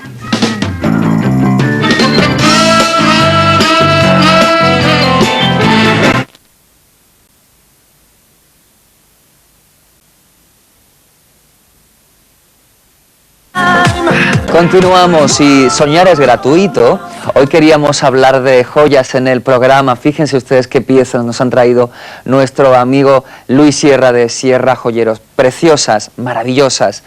Continuamos y soñar es gratuito. Hoy queríamos hablar de joyas en el programa. Fíjense ustedes qué piezas nos han traído nuestro amigo Luis Sierra de Sierra Joyeros. Preciosas, maravillosas.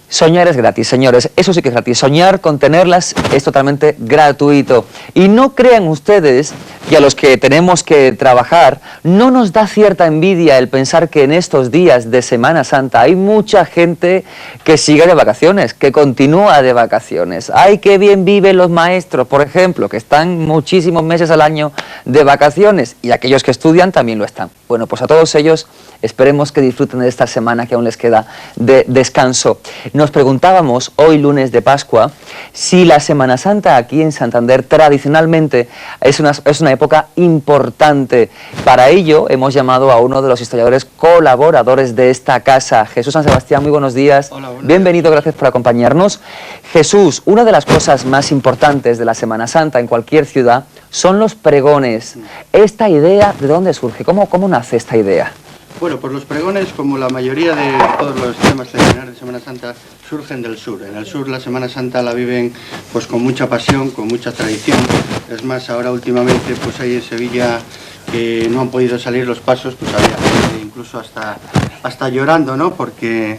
Soñar es gratis, señores, eso sí que es gratis. Soñar con tenerlas es totalmente gratuito. Y no crean ustedes que a los que tenemos que trabajar no nos da cierta envidia el pensar que en estos días de Semana Santa hay mucha gente que sigue de vacaciones, que continúa de vacaciones. ¡Ay, qué bien viven los maestros, por ejemplo, que están muchísimos meses al año de vacaciones! Y aquellos que estudian también lo están. Bueno, pues a todos ellos esperemos que disfruten de esta semana que aún les queda de descanso. Nos preguntábamos hoy, lunes de Pascua, si la Semana Santa aquí en Santander tradicionalmente es una época importante. Para ello hemos llamado a uno de los historiadores colaboradores de esta casa, Jesús San Sebastián. Muy buenos días. Hola, bienvenido, gracias por acompañarnos. Jesús, una de las cosas más importantes de la Semana Santa en cualquier ciudad son los pregones. ¿Esta idea de dónde surge? ¿Cómo nace esta idea? Bueno, pues los pregones, como la mayoría de todos los temas tradicionales de Semana Santa, surgen del sur. En el sur la Semana Santa la viven pues con mucha pasión, con mucha tradición. Es más, ahora últimamente pues hay en Sevilla que no han podido salir los pasos, pues había gente incluso hasta llorando, ¿no? Porque...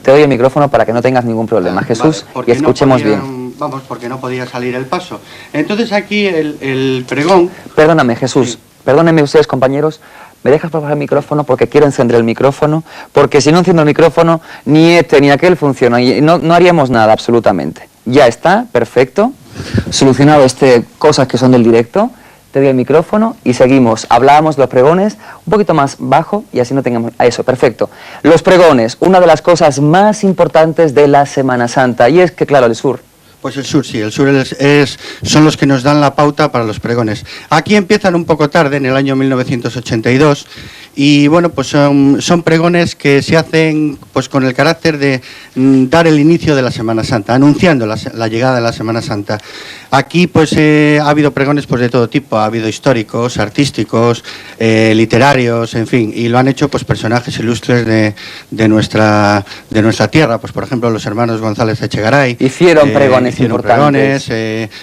Te doy el micrófono para que no tengas ningún problema, Jesús, y escuchemos bien. Vamos, porque no podía salir el paso. Entonces aquí el pregón... Perdóname, Jesús, sí. Perdónenme ustedes, compañeros. ¿Me dejas por favor el micrófono? Porque quiero encender el micrófono, porque si no enciendo el micrófono, ni este ni aquel funciona y no haríamos nada absolutamente. Ya está, perfecto. Solucionado cosas que son del directo. Te doy el micrófono y seguimos. Hablábamos de los pregones un poquito más bajo y así no tengamos... Eso, perfecto. Los pregones, una de las cosas más importantes de la Semana Santa, y es que, claro, el sur... Pues el sur, sí, el sur son los que nos dan la pauta para los pregones. Aquí empiezan un poco tarde, en el año 1982, y bueno, pues son pregones que se hacen pues con el carácter de dar el inicio de la Semana Santa, anunciando la llegada de la Semana Santa. Aquí pues ha habido pregones pues de todo tipo, ha habido históricos, artísticos, literarios, en fin, y lo han hecho pues personajes ilustres de nuestra tierra, pues por ejemplo los hermanos González Echegaray. Hicieron pregones hicieron pregones,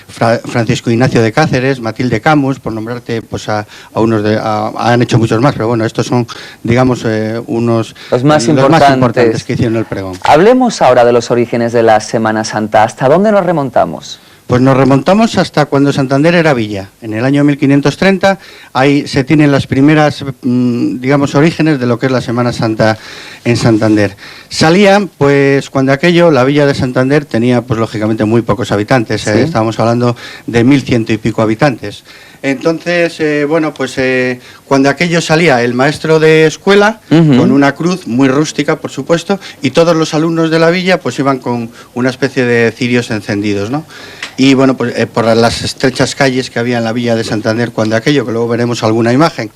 Francisco Ignacio de Cáceres, Matilde Camus, por nombrarte pues a unos han hecho muchos más, pero bueno, estos son, digamos, los más importantes que hicieron el pregón. Hablemos ahora de los orígenes de la Semana Santa. ¿Hasta dónde nos remontamos? Pues nos remontamos hasta cuando Santander era villa. En el año 1530 ahí se tienen las primeras, digamos, orígenes de lo que es la Semana Santa en Santander. Salían, pues, cuando aquello, la villa de Santander tenía, pues, lógicamente, muy pocos habitantes. ¿Sí? Estábamos hablando de 1100 y pico habitantes. Entonces, bueno, pues cuando aquello salía el maestro de escuela, con una cruz muy rústica, por supuesto, y todos los alumnos de la villa pues iban con una especie de cirios encendidos, ¿no? Y bueno, pues por las estrechas calles que había en la villa de Santander cuando aquello, que luego veremos alguna imagen.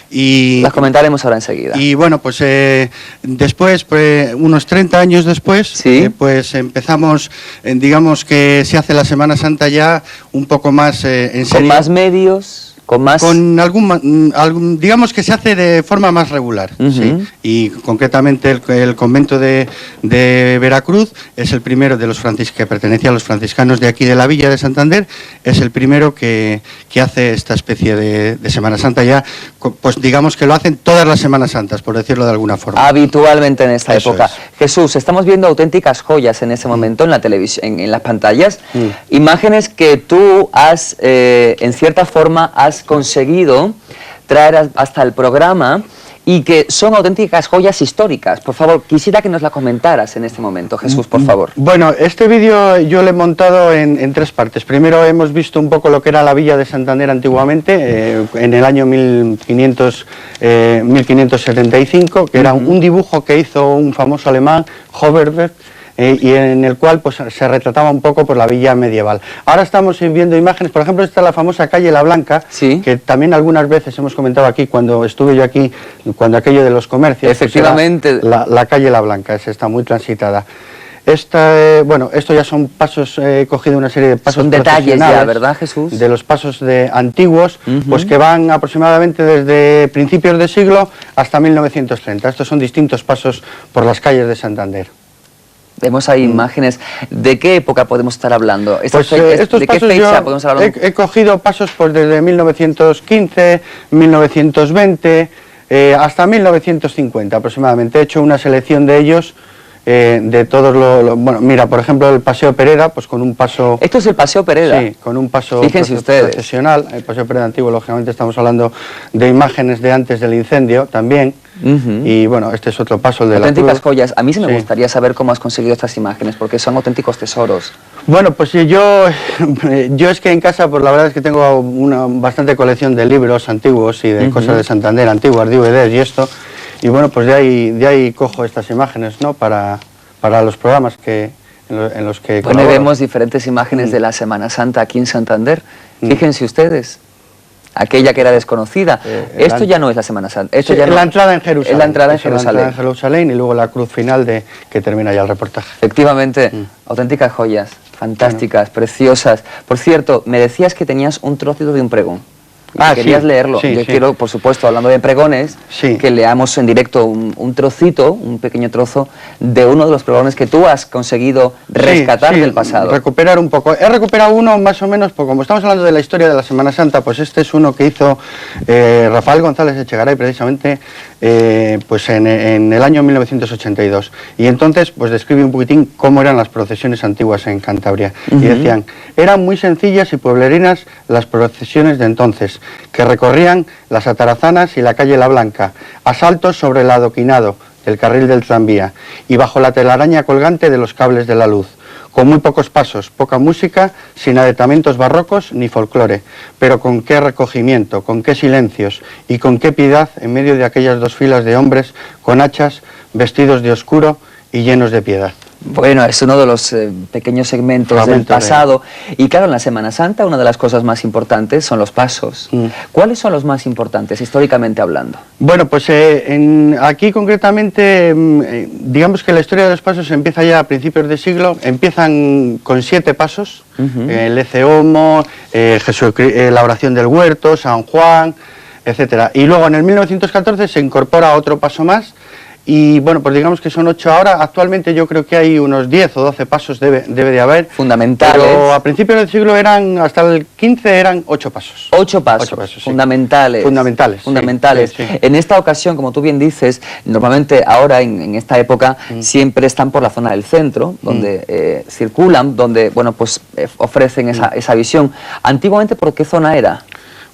Y las comentaremos ahora enseguida. Y bueno, pues después, pues, unos 30 años después, ¿sí? Pues empezamos, digamos que se hace la Semana Santa ya un poco más en serio. ¿Con más medios? Con algún, digamos que se hace de forma más regular, ¿sí? Y concretamente el convento de Veracruz es el primero de los que pertenece a los franciscanos de aquí de la villa de Santander, es el primero que hace esta especie de Semana Santa ya, pues digamos que lo hacen todas las Semanas Santas, por decirlo de alguna forma. Habitualmente en esta época. Jesús, estamos viendo auténticas joyas en este momento en la televisión, en las pantallas, imágenes que tú has, en cierta forma, has conseguido traer hasta el programa y que son auténticas joyas históricas. Por favor, quisiera que nos la comentaras en este momento, Jesús, por favor. Bueno, este vídeo yo lo he montado en tres partes. Primero hemos visto un poco lo que era la villa de Santander antiguamente, en el año 1575, que era un dibujo que hizo un famoso alemán, Hoverberg, y en el cual pues se retrataba un poco por la villa medieval. Ahora estamos viendo imágenes, por ejemplo, esta es la famosa calle La Blanca, ¿sí? Que también algunas veces hemos comentado aquí, cuando estuve yo aquí, cuando aquello de los comercios. Efectivamente. Pues la calle La Blanca, está muy transitada. Bueno, esto ya son pasos, he cogido una serie de pasos. Son detalles ya, ¿verdad, Jesús? De los pasos antiguos, pues que van aproximadamente desde principios de siglo hasta 1930. Estos son distintos pasos por las calles de Santander. Vemos ahí imágenes. ¿De qué época podemos estar hablando? Pues, ¿de qué fecha podemos hablar? He cogido pasos pues, desde 1915, 1920, hasta 1950 aproximadamente. He hecho una selección de ellos, de todos bueno, mira, por ejemplo, el Paseo Pereda, pues con un paso... ¿Esto es el Paseo Pereda? Sí, con un paso ustedes. procesional. El Paseo Pereda antiguo, lógicamente, estamos hablando de imágenes de antes del incendio también. Y bueno, este es otro paso, el de auténticas joyas. A mí sí me gustaría saber cómo has conseguido estas imágenes, porque son auténticos tesoros. Bueno, pues yo es que en casa, pues la verdad es que tengo una bastante colección de libros antiguos y de cosas de Santander antiguas, DVDs y esto. Y bueno, pues de ahí cojo estas imágenes, ¿no? Para los programas en los que colaboro. Vemos diferentes imágenes de la Semana Santa aquí en Santander. Fíjense ustedes. Aquella que era desconocida. Esto ya no es la Semana Santa. Esto ya la entrada en Jerusalén. Es la entrada en Jerusalén. La entrada en Jerusalén y luego la cruz final que termina ya el reportaje. Efectivamente, auténticas joyas, fantásticas, preciosas. Por cierto, me decías que tenías un trocito de un pregón. Querías leerlo. Yo quiero, por supuesto, hablando de pregones, que leamos en directo un trocito, un pequeño trozo, de uno de los pregones que tú has conseguido rescatar del pasado. Recuperar un poco. He recuperado uno más o menos, porque como estamos hablando de la historia de la Semana Santa, pues este es uno que hizo Rafael González Echegaray, precisamente, pues en el año 1982. Y entonces, pues describe un poquitín cómo eran las procesiones antiguas en Cantabria. Y decían, eran muy sencillas y pueblerinas las procesiones de entonces, que recorrían las Atarazanas y la calle La Blanca, a saltos sobre el adoquinado del carril del tranvía y bajo la telaraña colgante de los cables de la luz, con muy pocos pasos, poca música, sin aditamentos barrocos ni folclore, pero con qué recogimiento, con qué silencios y con qué piedad en medio de aquellas dos filas de hombres con hachas, vestidos de oscuro y llenos de piedad. Bueno, es uno de los pequeños segmentos del pasado. Y claro, en la Semana Santa una de las cosas más importantes son los pasos. ¿Cuáles son los más importantes, históricamente hablando? Bueno, pues aquí concretamente, digamos que la historia de los pasos empieza ya a principios de siglo. Empiezan con 7 pasos, el Ece Homo, la oración del huerto, San Juan, etcétera. Y luego en el 1914 se incorpora otro paso más, y bueno, pues digamos que son 8 ahora. Actualmente yo creo que hay unos 10 o 12 pasos debe de haber. Fundamentales. Pero a principios del siglo hasta el 15 eran 8 pasos. 8 pasos, 8 pasos, sí. Fundamentales. Fundamentales. Sí. En esta ocasión, como tú bien dices, normalmente ahora en esta época siempre están por la zona del centro, donde circulan, donde bueno, pues ofrecen esa visión. Antiguamente, ¿por qué zona era?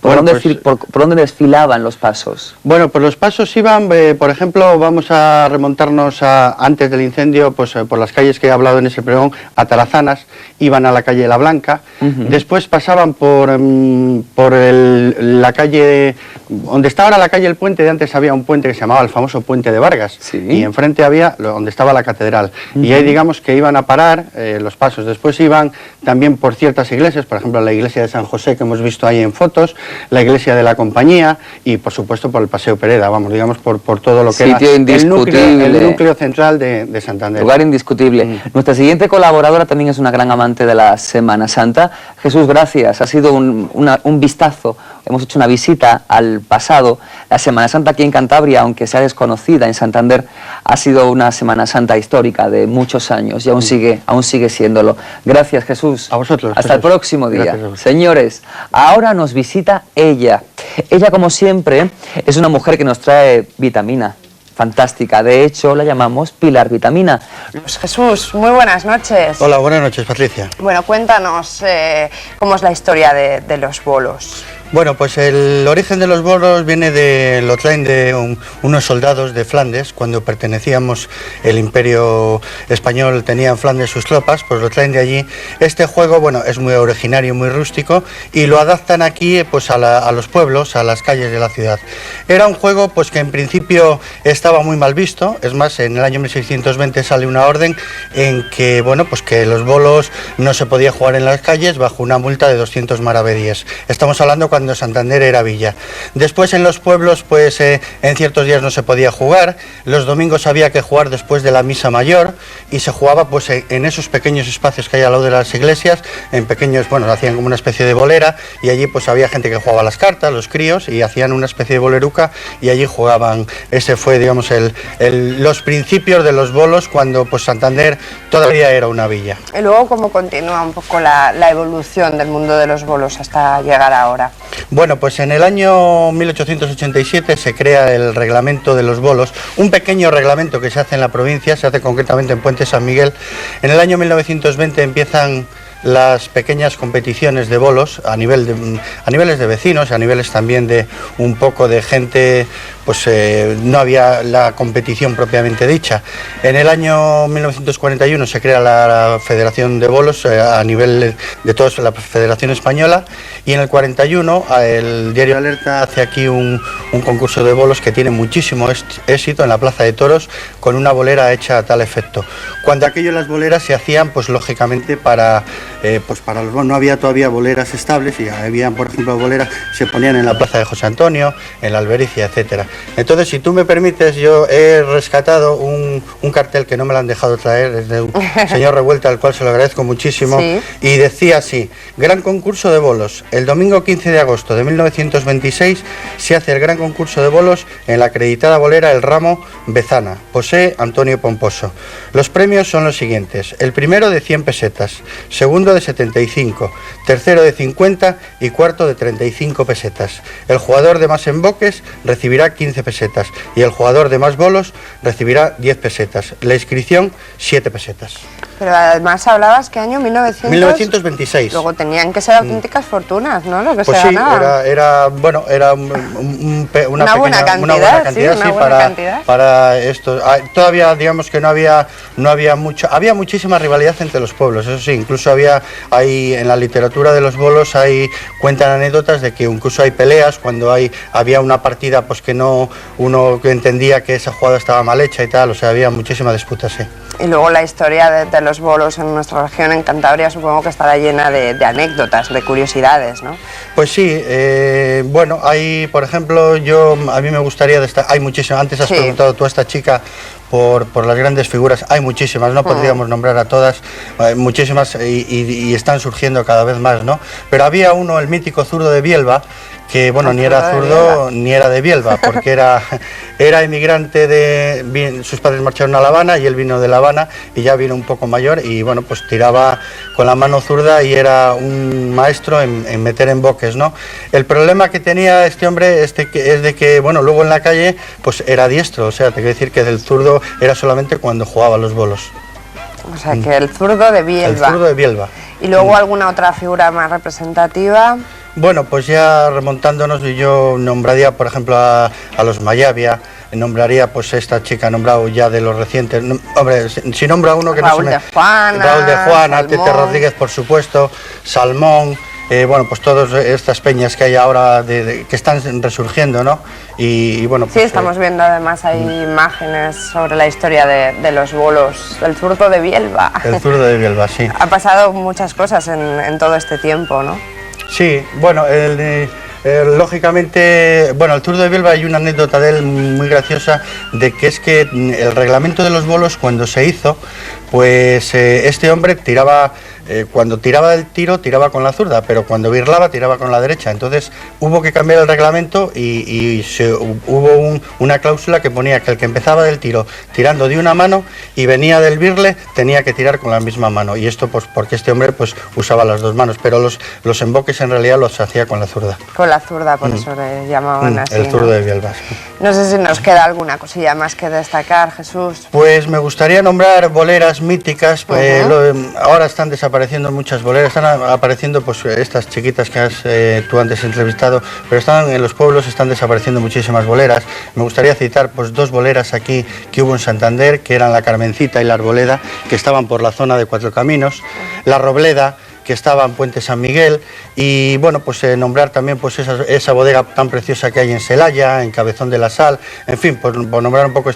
¿Por dónde desfilaban los pasos? Bueno, pues los pasos iban, por ejemplo, vamos a remontarnos antes del incendio, pues por las calles que he hablado en ese pregón, a Talazanas, iban a la calle La Blanca, después pasaban por la calle, donde está ahora la calle El Puente, de antes había un puente que se llamaba el famoso Puente de Vargas, y enfrente había donde estaba la catedral, y ahí digamos que iban a parar los pasos. Después iban también por ciertas iglesias, por ejemplo la iglesia de San José que hemos visto ahí en fotos, la iglesia de la Compañía y por supuesto por el Paseo Pereda, vamos, digamos por todo lo que era el núcleo central de Santander. Lugar indiscutible. Nuestra siguiente colaboradora también es una gran amante de la Semana Santa. Jesús, gracias, ha sido un vistazo, hemos hecho una visita al pasado. La Semana Santa aquí en Cantabria, aunque sea desconocida en Santander, ha sido una Semana Santa histórica de muchos años y aún sigue siéndolo. Gracias, Jesús. A vosotros. Hasta el próximo día. Gracias. Señores, ahora nos visita ella. Ella, como siempre, es una mujer que nos trae vitamina. Fantástica, de hecho la llamamos Pilar Vitamina. Pues Jesús, muy buenas noches. Hola, buenas noches, Patricia. Bueno, cuéntanos cómo es la historia de los bolos. Bueno, pues el origen de los bolos lo traen de unos soldados de Flandes, cuando pertenecíamos, el Imperio Español tenía en Flandes sus tropas, pues lo traen de allí. Este juego, bueno, es muy originario, muy rústico, y lo adaptan aquí pues a los pueblos, a las calles de la ciudad. Era un juego pues que en principio estaba muy mal visto, es más, en el año 1620 sale una orden en que, bueno, pues que los bolos no se podía jugar en las calles bajo una multa de 200 maravedíes. Estamos hablando cuando Santander era villa. Después en los pueblos pues en ciertos días no se podía jugar, los domingos había que jugar después de la misa mayor y se jugaba pues en esos pequeños espacios que hay al lado de las iglesias, en pequeños, bueno, hacían como una especie de bolera y allí pues había gente que jugaba las cartas, los críos, y hacían una especie de boleruca y allí jugaban. Ese fue, digamos, los principios de los bolos cuando pues Santander todavía era una villa. Y luego, ¿cómo continúa un poco la evolución del mundo de los bolos hasta llegar ahora? Bueno, pues en el año 1887 se crea el reglamento de los bolos, un pequeño reglamento que se hace en la provincia, se hace concretamente en Puente San Miguel. En el año 1920 empiezan las pequeñas competiciones de bolos a niveles de vecinos, a niveles también de un poco de gente, pues no había la competición propiamente dicha. En el año 1941 se crea la Federación de Bolos a nivel de toda la Federación Española, y en el 41 el diario Alerta hace aquí un concurso de bolos que tiene muchísimo éxito en la Plaza de Toros, con una bolera hecha a tal efecto. Cuando las boleras se hacían pues lógicamente para los bolos, no había todavía boleras estables, y había, por ejemplo, boleras se ponían en la Plaza de José Antonio, en la Albericia, etcétera. Entonces, si tú me permites, yo he rescatado un cartel que no me lo han dejado traer, es de un señor Revuelta, al cual se lo agradezco muchísimo, sí. Y decía así: gran concurso de bolos. El domingo 15 de agosto de 1926 se hace el gran concurso de bolos en la acreditada bolera El Ramo Bezana, posee Antonio Pomposo. Los premios son los siguientes: el primero de 100 pesetas, segundo de 75, tercero de 50 y cuarto de 35 pesetas. El jugador de más emboques recibirá 15 pesetas y el jugador de más bolos recibirá 10 pesetas. La inscripción, 7 pesetas. Pero además hablabas, ¿qué año? 1926. Luego tenían que ser auténticas fortunas, ¿no? Lo que pues se sí, ganaba. Era una buena cantidad, para esto. Todavía, digamos que no había mucho, había muchísima rivalidad entre los pueblos, eso sí, incluso hay en la literatura de los bolos cuentan anécdotas de que incluso hay peleas cuando había una partida pues que uno que entendía que esa jugada estaba mal hecha y tal, o sea, había muchísima disputa, sí. Y luego la historia de los bolos en nuestra región, en Cantabria, supongo que estará llena de anécdotas, de curiosidades, ¿no? Pues sí, bueno, por ejemplo, a mí me gustaría destacar, hay muchísimo, antes has preguntado tú a esta chica por las grandes figuras. Hay muchísimas, no podríamos nombrar a todas, muchísimas, y están surgiendo cada vez más, ¿no? Pero había uno, el mítico zurdo de Bielba, que bueno, ni era zurdo ni era de Bielba, porque era emigrante sus padres marcharon a La Habana y él vino de La Habana y ya vino un poco mayor y bueno, pues tiraba con la mano zurda y era un maestro en meter en boques, ¿no? El problema que tenía este hombre es de que, bueno, luego en la calle pues era diestro, o sea, te quiero decir que del zurdo era solamente cuando jugaba los bolos. O sea, que el zurdo de Bielba. El zurdo de Bielba. ¿Y luego alguna otra figura más representativa? Bueno, pues ya remontándonos, yo nombraría, por ejemplo, a los Mayavia, nombraría pues esta chica, nombrado ya de los recientes, hombre, si nombra uno que Raúl no se me... de Juana, Raúl de Juana, Salmón. Tete Rodríguez, por supuesto, Salmón, bueno, pues todas estas peñas que hay ahora que están resurgiendo, ¿no? Y bueno, pues, sí, estamos viendo además hay imágenes sobre la historia de los bolos, el zurdo de Bielba. El zurdo de Bielba, sí. Ha pasado muchas cosas en todo este tiempo, ¿no? Sí, bueno, lógicamente, bueno, el zurdo de Bielba hay una anécdota de él muy graciosa, de que es que el reglamento de los bolos cuando se hizo, pues este hombre tiraba, cuando tiraba del tiro tiraba con la zurda, pero cuando birlaba tiraba con la derecha, entonces hubo que cambiar el reglamento y hubo una cláusula que ponía que el que empezaba del tiro tirando de una mano y venía del birle tenía que tirar con la misma mano, y esto pues porque este hombre pues usaba las dos manos, pero los emboques en realidad los hacía con la zurda. Con la zurda, por eso le llamaban así. El zurdo, ¿no? De Bielba. No sé si nos queda alguna cosilla más que destacar, Jesús. Pues me gustaría nombrar boleras míticas, pues ahora están desapareciendo muchas boleras, están apareciendo pues estas chiquitas que has tú antes entrevistado, pero en los pueblos están desapareciendo muchísimas boleras. Me gustaría citar pues dos boleras aquí que hubo en Santander, que eran la Carmencita y la Arboleda, que estaban por la zona de Cuatro Caminos, la Robleda, que estaba en Puente San Miguel, y bueno, pues nombrar también pues esa bodega tan preciosa que hay en Celaya, en Cabezón de la Sal, en fin, por nombrar un poco,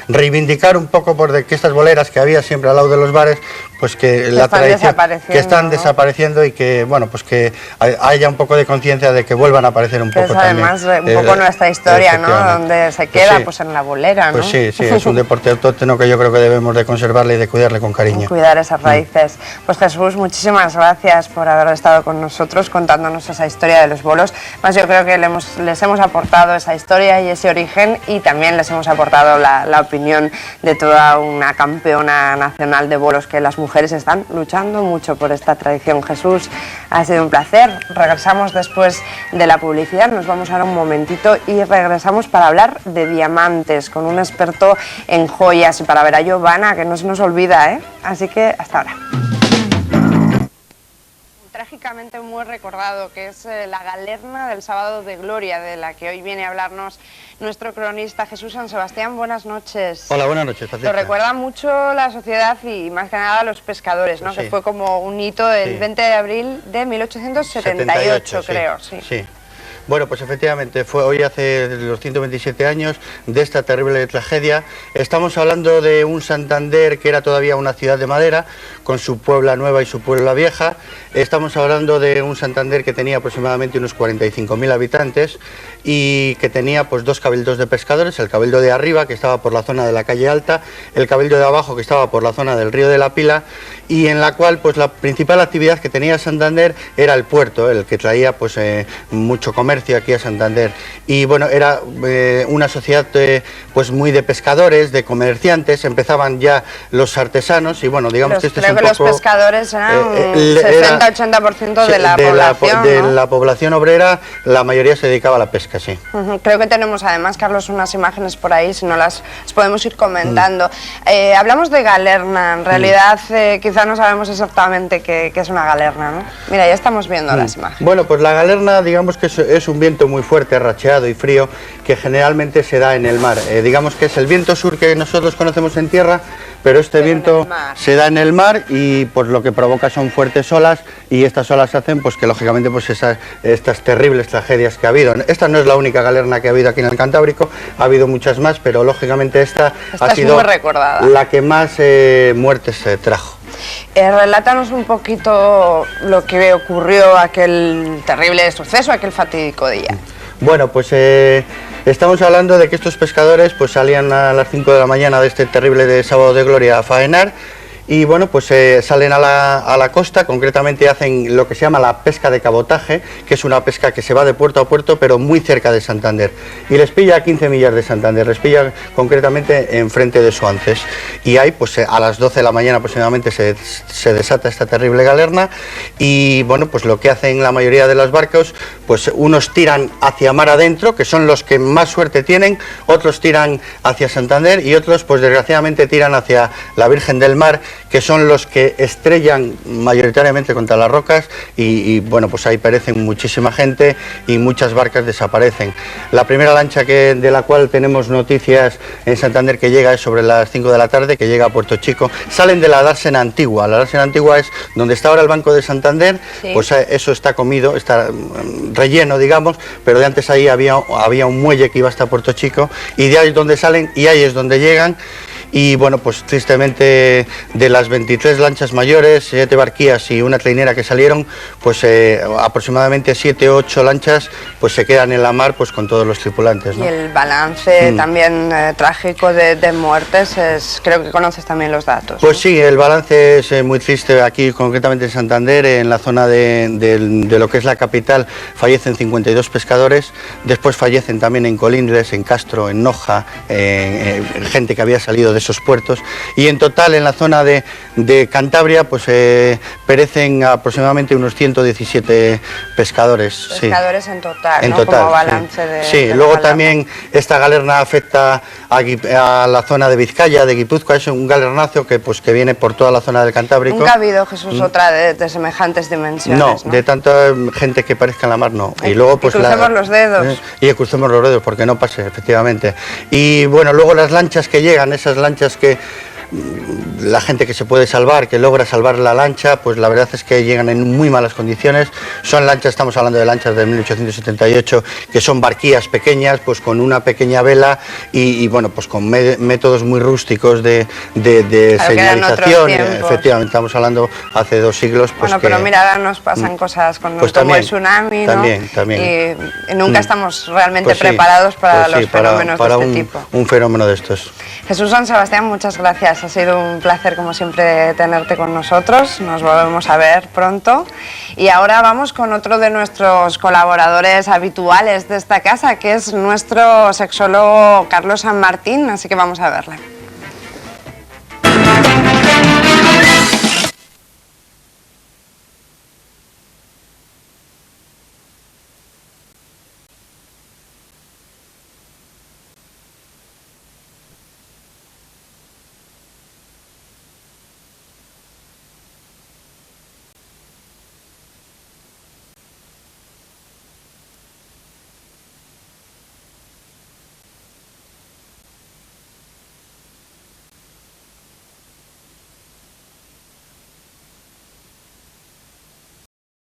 reivindicar un poco que estas boleras que había siempre al lado de los bares, pues que la tradición, que están desapareciendo y que bueno, pues que haya un poco de conciencia de que vuelvan a aparecer un poco también. Además un poco nuestra historia, ¿no? Donde se queda pues en la bolera, ¿no? Pues sí, es un deporte autóctono que yo creo que debemos de conservarle y de cuidarle con cariño. Cuidar esas raíces. Pues Jesús, muchísimas gracias por haber estado con nosotros contándonos esa historia de los bolos. Más yo creo que les hemos aportado esa historia y ese origen, y también les hemos aportado la opinión de toda una campeona nacional de bolos, que las mujeres están luchando mucho por esta tradición. Jesús, ha sido un placer. Regresamos después de la publicidad, nos vamos ahora un momentito y regresamos para hablar de diamantes con un experto en joyas y para ver a Giovanna, que no se nos olvida, ¿eh? Así que hasta ahora. Trágicamente muy recordado, que es la galerna del Sábado de Gloria, de la que hoy viene a hablarnos nuestro cronista Jesús San Sebastián. Buenas noches. Hola, buenas noches, Patricia. Lo recuerda mucho la sociedad y más que nada los pescadores, ¿no? Sí. Que fue como un hito el 20 de abril de 1878, creo. Sí. Bueno, pues efectivamente, fue hoy hace los 127 años de esta terrible tragedia. Estamos hablando de un Santander que era todavía una ciudad de madera, con su Puebla Nueva y su Puebla Vieja. Estamos hablando de un Santander que tenía aproximadamente unos 45.000 habitantes y que tenía pues dos cabildos de pescadores, el cabildo de arriba, que estaba por la zona de la calle Alta, el cabildo de abajo, que estaba por la zona del río de la Pila, y en la cual pues la principal actividad que tenía Santander era el puerto, el que traía pues mucho comercio aquí a Santander. Y bueno, era una sociedad pues muy de pescadores, de comerciantes, empezaban ya los artesanos, y bueno, digamos que este es un poco... Creo que los pescadores eran 60-80% de la población, de ¿no? la población obrera, la mayoría se dedicaba a la pesca, sí. Creo que tenemos además, Carlos, unas imágenes por ahí, si no las podemos ir comentando. Hablamos de galerna, en realidad quizá no sabemos exactamente qué es una galerna, ¿no? Mira, ya estamos viendo las imágenes. Bueno, pues la galerna, digamos que es un viento muy fuerte, racheado y frío, que generalmente se da en el mar. Digamos que es el viento sur que nosotros conocemos en tierra, pero este viento se da en el mar y pues lo que provoca son fuertes olas, y estas olas hacen pues que lógicamente pues estas terribles tragedias que ha habido. Esta no es la única galerna que ha habido aquí en el Cantábrico, ha habido muchas más, pero lógicamente esta ha sido muy recordada, la que más muertes trajo. Relátanos un poquito lo que ocurrió, aquel terrible suceso, aquel fatídico día. Bueno, pues Estamos hablando de que estos pescadores pues salían a las 5 de la mañana de este terrible de sábado de gloria a faenar. Y bueno, pues salen a la costa, concretamente hacen lo que se llama la pesca de cabotaje, que es una pesca que se va de puerto a puerto, pero muy cerca de Santander. Y les pilla a 15 millas de Santander, les pilla concretamente enfrente de Suances. Y ahí, pues a las 12 de la mañana aproximadamente se desata esta terrible galerna. Y bueno, pues lo que hacen la mayoría de los barcos, pues unos tiran hacia mar adentro, que son los que más suerte tienen, otros tiran hacia Santander y otros, pues desgraciadamente tiran hacia la Virgen del Mar, que son los que estrellan mayoritariamente contra las rocas y bueno, pues ahí perecen muchísima gente y muchas barcas desaparecen. La primera lancha de la cual tenemos noticias en Santander que llega es sobre las 5 de la tarde, que llega a Puerto Chico. Salen de la dársena antigua. La dársena antigua es donde está ahora el Banco de Santander, sí. Pues eso está comido, está relleno, digamos, pero de antes ahí había un muelle que iba hasta Puerto Chico y de ahí es donde salen y ahí es donde llegan. Y bueno, pues tristemente de las 23 lanchas mayores, 7 barquías y una trainera que salieron, pues aproximadamente 7 o 8 lanchas pues se quedan en la mar pues con todos los tripulantes, ¿no? Y el balance también trágico de muertes, creo que conoces también los datos. Pues ¿no? Sí, el balance es muy triste aquí, concretamente en Santander, en la zona de lo que es la capital, fallecen 52 pescadores, después fallecen también en Colindres, en Castro, en Noja, gente que había salido de esos puertos, y en total en la zona de Cantabria pues perecen aproximadamente unos 117 pescadores. Pescadores sí. En total, en ¿no? total, como balance sí. de... Sí, de luego galerna. También esta galerna afecta a la zona de Vizcaya, de Guipúzcoa, es un galernazo que viene por toda la zona del Cantábrico. Nunca ha habido, Jesús, otra de semejantes dimensiones, ¿no? De tanta gente que parezca en la mar, no. Y luego pues crucemos los dedos. Y crucemos los dedos porque no pase, efectivamente. Y bueno, luego las lanchas que llegan, esas lanchas que la gente que se puede salvar, que logra salvar la lancha, pues la verdad es que llegan en muy malas condiciones. Son lanchas, estamos hablando de lanchas de 1878, que son barquías pequeñas, pues con una pequeña vela y bueno, pues con métodos muy rústicos de señalización. Efectivamente, estamos hablando hace 2 siglos. Pues bueno, pero mira, ahora nos pasan cosas como el tsunami, ¿no? También. Y nunca estamos realmente preparados para los fenómenos de este tipo. Un fenómeno de estos. Jesús San Sebastián, muchas gracias. Ha sido un placer, como siempre, tenerte con nosotros. Nos volvemos a ver pronto. Y ahora vamos con otro de nuestros colaboradores habituales de esta casa, que es nuestro sexólogo Carlos San Martín. Así que vamos a verle.